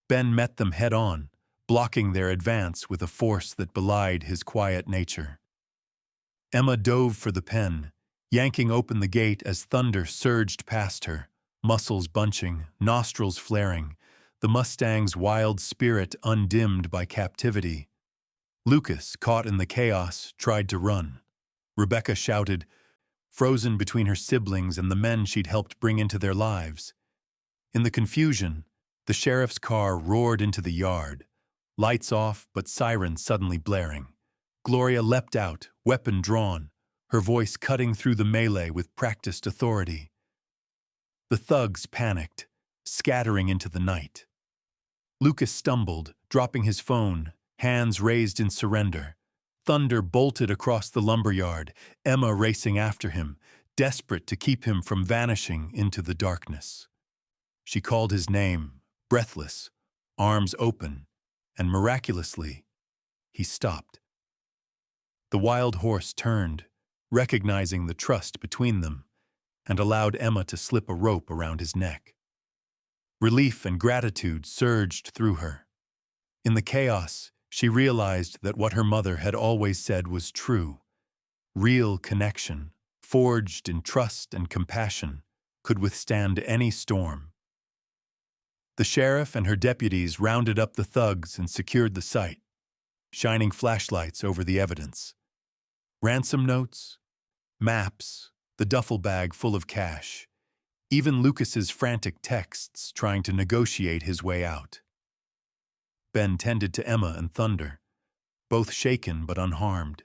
Ben met them head-on, blocking their advance with a force that belied his quiet nature. Emma dove for the pen, yanking open the gate as Thunder surged past her, muscles bunching, nostrils flaring, the Mustang's wild spirit undimmed by captivity. Lucas, caught in the chaos, tried to run. Rebecca shouted, frozen between her siblings and the men she'd helped bring into their lives. In the confusion, the sheriff's car roared into the yard, lights off but sirens suddenly blaring. Gloria leapt out, weapon drawn, her voice cutting through the melee with practiced authority. The thugs panicked, scattering into the night. Lucas stumbled, dropping his phone, hands raised in surrender. Thunder bolted across the lumberyard, Emma racing after him, desperate to keep him from vanishing into the darkness. She called his name, breathless, arms open, and miraculously, he stopped. The wild horse turned, recognizing the trust between them, and allowed Emma to slip a rope around his neck. Relief and gratitude surged through her. In the chaos, she realized that what her mother had always said was true. Real connection, forged in trust and compassion, could withstand any storm. The sheriff and her deputies rounded up the thugs and secured the site, shining flashlights over the evidence. Ransom notes, maps, the duffel bag full of cash, even Lucas's frantic texts trying to negotiate his way out. Ben tended to Emma and Thunder, both shaken but unharmed.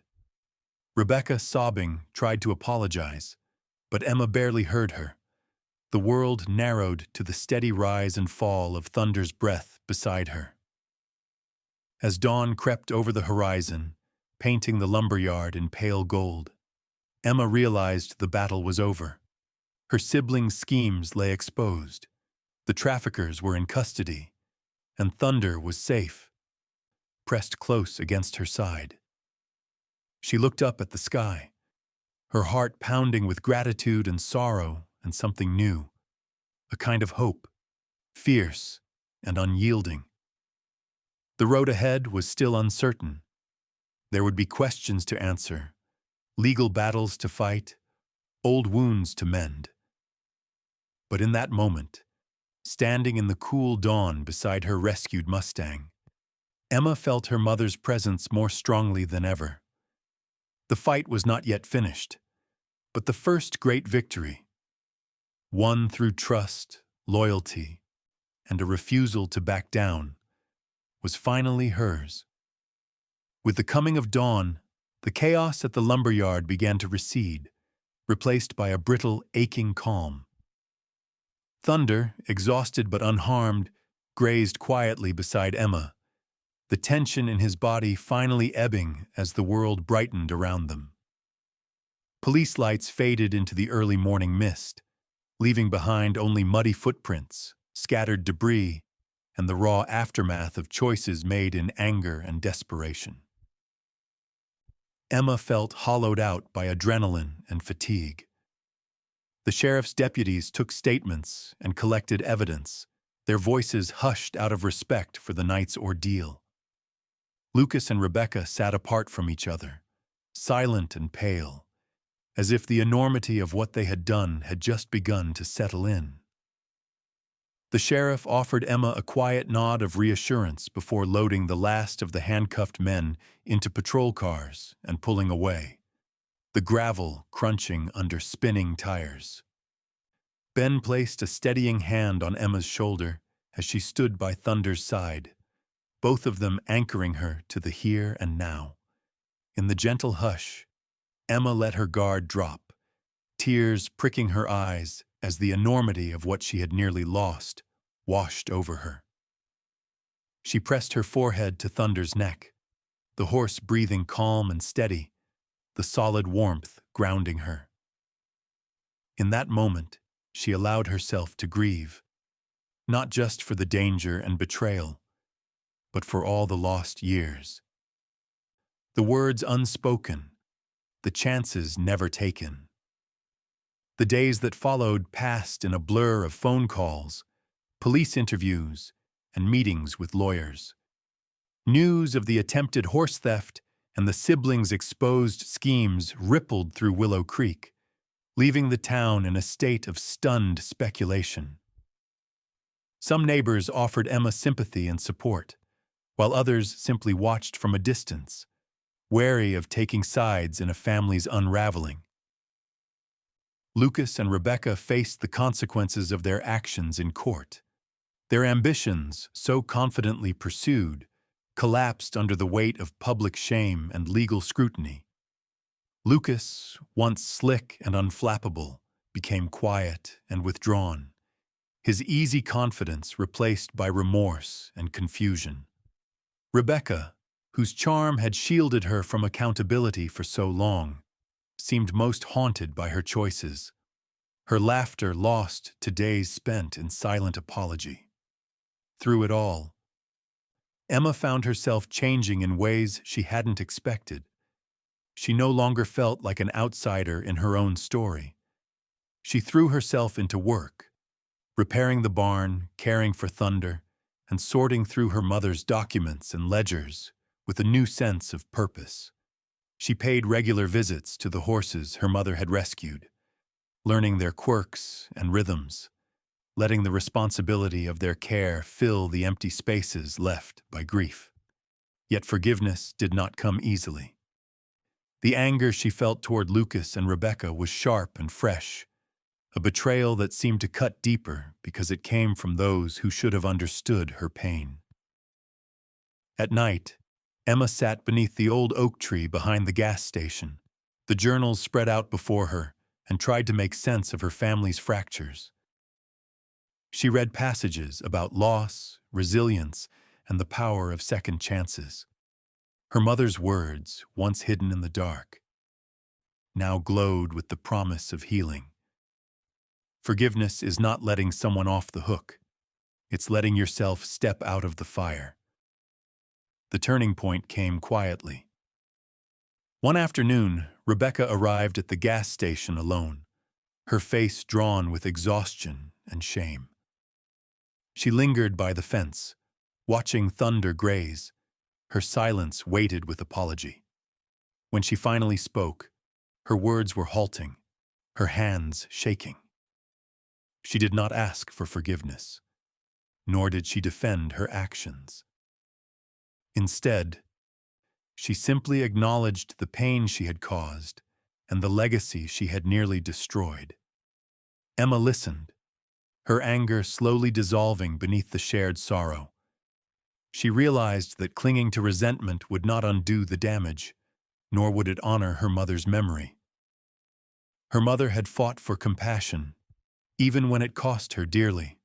Rebecca, sobbing, tried to apologize, but Emma barely heard her. The world narrowed to the steady rise and fall of Thunder's breath beside her. As dawn crept over the horizon, painting the lumberyard in pale gold, Emma realized the battle was over. Her siblings' schemes lay exposed. The traffickers were in custody, and Thunder was safe, pressed close against her side. She looked up at the sky, her heart pounding with gratitude and sorrow and something new, a kind of hope, fierce and unyielding. The road ahead was still uncertain. There would be questions to answer, legal battles to fight, old wounds to mend. But in that moment, standing in the cool dawn beside her rescued Mustang, Emma felt her mother's presence more strongly than ever. The fight was not yet finished, but the first great victory, won through trust, loyalty, and a refusal to back down, was finally hers. With the coming of dawn, the chaos at the lumberyard began to recede, replaced by a brittle, aching calm. Thunder, exhausted but unharmed, grazed quietly beside Emma, the tension in his body finally ebbing as the world brightened around them. Police lights faded into the early morning mist, leaving behind only muddy footprints, scattered debris, and the raw aftermath of choices made in anger and desperation. Emma felt hollowed out by adrenaline and fatigue. The sheriff's deputies took statements and collected evidence, their voices hushed out of respect for the night's ordeal. Lucas and Rebecca sat apart from each other, silent and pale, as if the enormity of what they had done had just begun to settle in. The sheriff offered Emma a quiet nod of reassurance before loading the last of the handcuffed men into patrol cars and pulling away, the gravel crunching under spinning tires. Ben placed a steadying hand on Emma's shoulder as she stood by Thunder's side, both of them anchoring her to the here and now. In the gentle hush, Emma let her guard drop, tears pricking her eyes as the enormity of what she had nearly lost washed over her. She pressed her forehead to Thunder's neck, the horse breathing calm and steady, the solid warmth grounding her. In that moment, she allowed herself to grieve, not just for the danger and betrayal, but for all the lost years. The words unspoken, the chances never taken. The days that followed passed in a blur of phone calls, police interviews, and meetings with lawyers. News of the attempted horse theft and the siblings' exposed schemes rippled through Willow Creek, leaving the town in a state of stunned speculation. Some neighbors offered Emma sympathy and support, while others simply watched from a distance, wary of taking sides in a family's unraveling. Lucas and Rebecca faced the consequences of their actions in court. Their ambitions, so confidently pursued, collapsed under the weight of public shame and legal scrutiny. Lucas, once slick and unflappable, became quiet and withdrawn, his easy confidence replaced by remorse and confusion. Rebecca, whose charm had shielded her from accountability for so long, seemed most haunted by her choices, her laughter lost to days spent in silent apology. Through it all, Emma found herself changing in ways she hadn't expected. She no longer felt like an outsider in her own story. She threw herself into work, repairing the barn, caring for Thunder, and sorting through her mother's documents and ledgers with a new sense of purpose. She paid regular visits to the horses her mother had rescued, learning their quirks and rhythms, letting the responsibility of their care fill the empty spaces left by grief. Yet forgiveness did not come easily. The anger she felt toward Lucas and Rebecca was sharp and fresh, a betrayal that seemed to cut deeper because it came from those who should have understood her pain. At night, Emma sat beneath the old oak tree behind the gas station, the journals spread out before her, and tried to make sense of her family's fractures. She read passages about loss, resilience, and the power of second chances. Her mother's words, once hidden in the dark, now glowed with the promise of healing. Forgiveness is not letting someone off the hook. It's letting yourself step out of the fire. The turning point came quietly. One afternoon, Rebecca arrived at the gas station alone, her face drawn with exhaustion and shame. She lingered by the fence, watching thunder graze, her silence weighted with apology. When she finally spoke, her words were halting, her hands shaking. She did not ask for forgiveness, nor did she defend her actions. Instead, she simply acknowledged the pain she had caused and the legacy she had nearly destroyed. Emma listened, her anger slowly dissolving beneath the shared sorrow. She realized that clinging to resentment would not undo the damage, nor would it honor her mother's memory. Her mother had fought for compassion, even when it cost her dearly.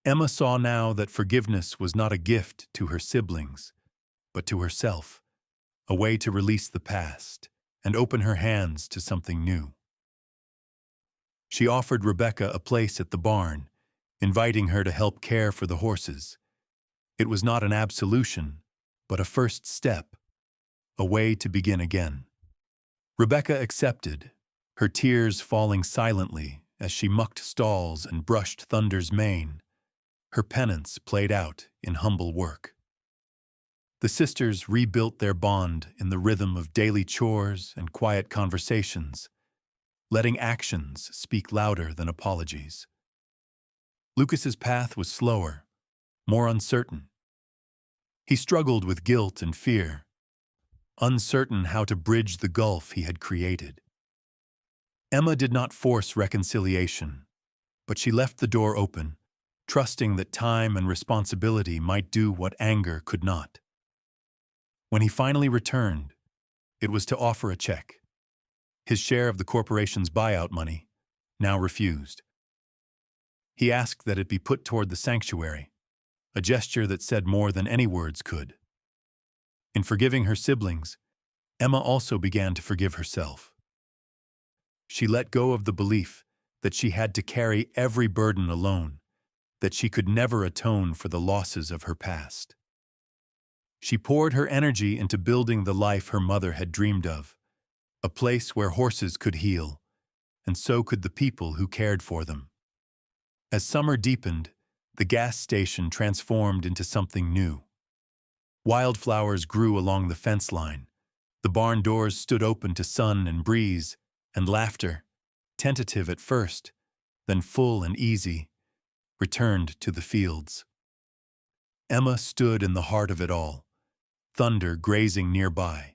Emma saw now that forgiveness was not a gift to her siblings, but to herself, a way to release the past and open her hands to something new. She offered Rebecca a place at the barn, inviting her to help care for the horses. It was not an absolution, but a first step, a way to begin again. Rebecca accepted, her tears falling silently as she mucked stalls and brushed Thunder's mane. Her penance played out in humble work. The sisters rebuilt their bond in the rhythm of daily chores and quiet conversations, letting actions speak louder than apologies. Lucas's path was slower, more uncertain. He struggled with guilt and fear, uncertain how to bridge the gulf he had created. Emma did not force reconciliation, but she left the door open, trusting that time and responsibility might do what anger could not. When he finally returned, it was to offer a check. His share of the corporation's buyout money, now refused. He asked that it be put toward the sanctuary, a gesture that said more than any words could. In forgiving her siblings, Emma also began to forgive herself. She let go of the belief that she had to carry every burden alone, that she could never atone for the losses of her past. She poured her energy into building the life her mother had dreamed of, a place where horses could heal, and so could the people who cared for them. As summer deepened, the gas station transformed into something new. Wildflowers grew along the fence line. The barn doors stood open to sun and breeze, and laughter, tentative at first, then full and easy, returned to the fields. Emma stood in the heart of it all, thunder grazing nearby,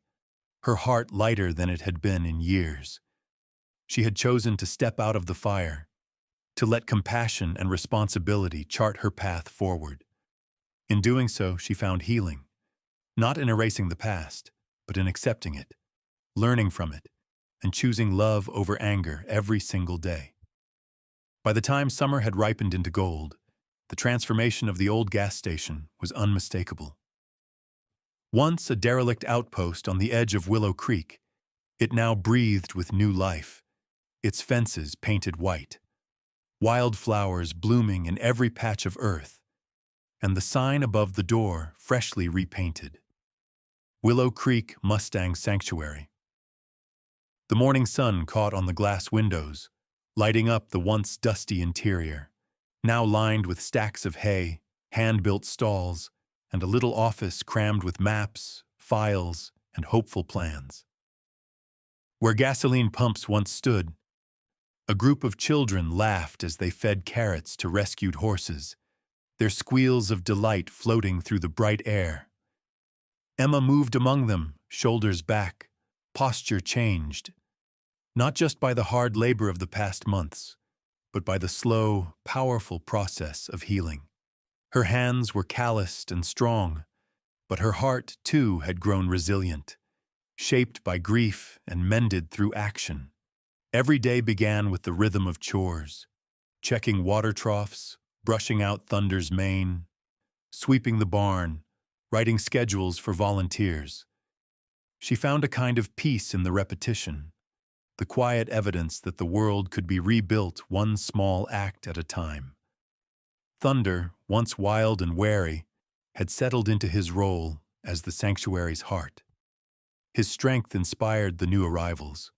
her heart lighter than it had been in years. She had chosen to step out of the fire, to let compassion and responsibility chart her path forward. In doing so, she found healing, not in erasing the past, but in accepting it, learning from it, and choosing love over anger every single day. By the time summer had ripened into gold, the transformation of the old gas station was unmistakable. Once a derelict outpost on the edge of Willow Creek, it now breathed with new life, its fences painted white, wildflowers blooming in every patch of earth, and the sign above the door freshly repainted. Willow Creek Mustang Sanctuary. The morning sun caught on the glass windows, lighting up the once dusty interior, now lined with stacks of hay, hand-built stalls, and a little office crammed with maps, files, and hopeful plans. Where gasoline pumps once stood, a group of children laughed as they fed carrots to rescued horses, their squeals of delight floating through the bright air. Emma moved among them, shoulders back, posture changed, not just by the hard labor of the past months, but by the slow, powerful process of healing. Her hands were calloused and strong, but her heart, too, had grown resilient, shaped by grief and mended through action. Every day began with the rhythm of chores, checking water troughs, brushing out Thunder's mane, sweeping the barn, writing schedules for volunteers. She found a kind of peace in the repetition, the quiet evidence that the world could be rebuilt one small act at a time. Thunder, once wild and wary, had settled into his role as the sanctuary's heart. His strength inspired the new arrivals,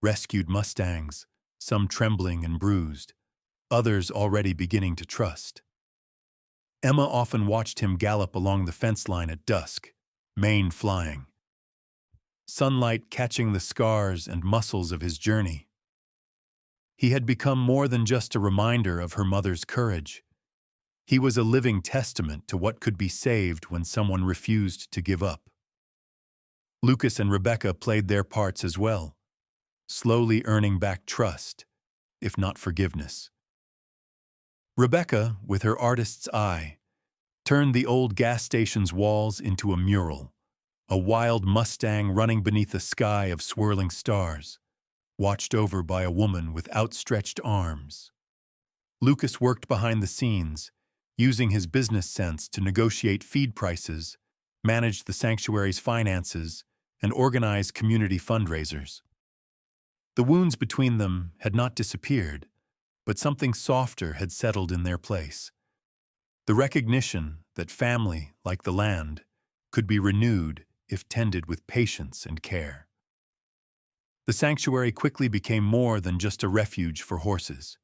rescued Mustangs, some trembling and bruised, others already beginning to trust. Emma often watched him gallop along the fence line at dusk, mane flying, sunlight catching the scars and muscles of his journey. He had become more than just a reminder of her mother's courage. He was a living testament to what could be saved when someone refused to give up. Lucas and Rebecca played their parts as well, slowly earning back trust, if not forgiveness. Rebecca, with her artist's eye, turned the old gas station's walls into a mural, a wild Mustang running beneath a sky of swirling stars, watched over by a woman with outstretched arms. Lucas worked behind the scenes, using his business sense to negotiate feed prices, manage the sanctuary's finances, and organize community fundraisers. The wounds between them had not disappeared, but something softer had settled in their place. The recognition that family, like the land, could be renewed if tended with patience and care. The sanctuary quickly became more than just a refuge for horses.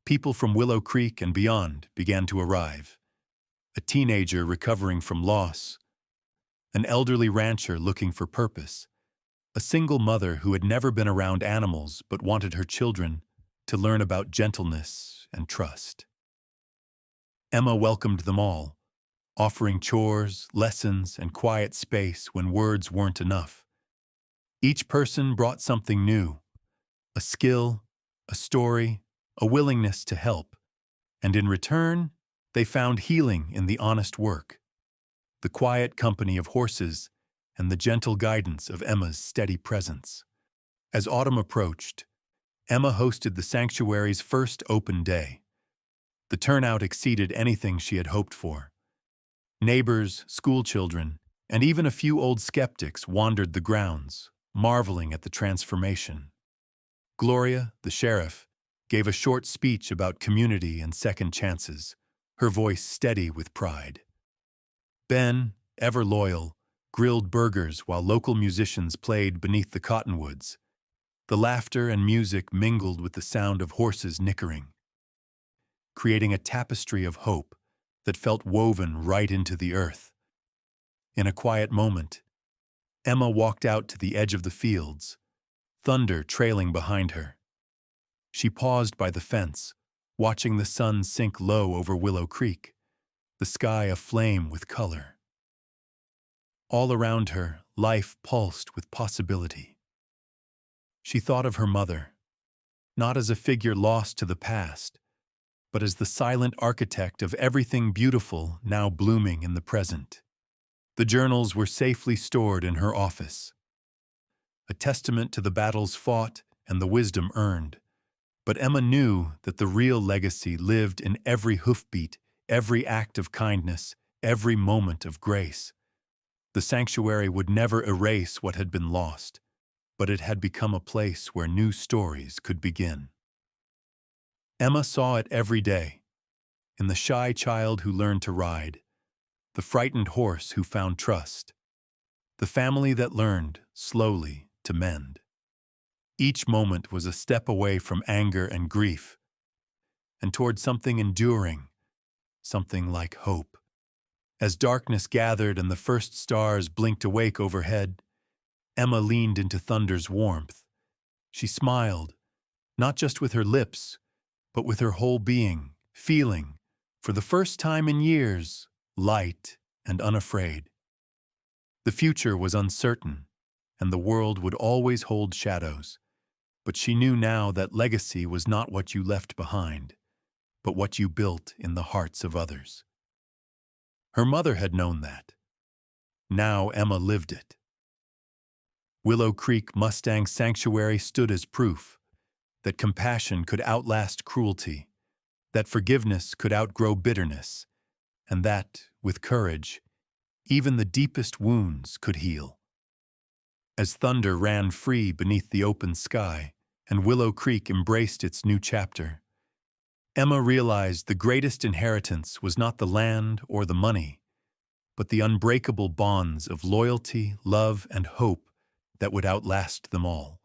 People from Willow Creek and beyond began to arrive. A teenager recovering from loss, an elderly rancher looking for purpose, a single mother who had never been around animals but wanted her children to learn about gentleness and trust. Emma welcomed them all, offering chores, lessons, and quiet space when words weren't enough. Each person brought something new, a skill, a story, a willingness to help, and in return, they found healing in the honest work, the quiet company of horses, and the gentle guidance of Emma's steady presence. As autumn approached, Emma hosted the sanctuary's first open day. The turnout exceeded anything she had hoped for. Neighbors, schoolchildren, and even a few old skeptics wandered the grounds, marveling at the transformation. Gloria, the sheriff, gave a short speech about community and second chances, her voice steady with pride. Ben, ever loyal, grilled burgers while local musicians played beneath the cottonwoods. The laughter and music mingled with the sound of horses nickering, creating a tapestry of hope that felt woven right into the earth. In a quiet moment, Emma walked out to the edge of the fields, Thunder trailing behind her. She paused by the fence, watching the sun sink low over Willow Creek, the sky aflame with color. All around her, life pulsed with possibility. She thought of her mother, not as a figure lost to the past, but as the silent architect of everything beautiful now blooming in the present. The journals were safely stored in her office, a testament to the battles fought and the wisdom earned. But Emma knew that the real legacy lived in every hoofbeat, every act of kindness, every moment of grace. The sanctuary would never erase what had been lost, but it had become a place where new stories could begin. Emma saw it every day, in the shy child who learned to ride, the frightened horse who found trust, the family that learned, slowly, to mend. Each moment was a step away from anger and grief, and toward something enduring, something like hope. As darkness gathered and the first stars blinked awake overhead, Emma leaned into Thunder's warmth. She smiled, not just with her lips, but with her whole being, feeling, for the first time in years, light and unafraid. The future was uncertain, and the world would always hold shadows, but she knew now that legacy was not what you left behind, but what you built in the hearts of others. Her mother had known that. Now Emma lived it. Willow Creek Mustang Sanctuary stood as proof that compassion could outlast cruelty, that forgiveness could outgrow bitterness, and that, with courage, even the deepest wounds could heal. As Thunder ran free beneath the open sky and Willow Creek embraced its new chapter, Emma realized the greatest inheritance was not the land or the money, but the unbreakable bonds of loyalty, love, and hope that would outlast them all.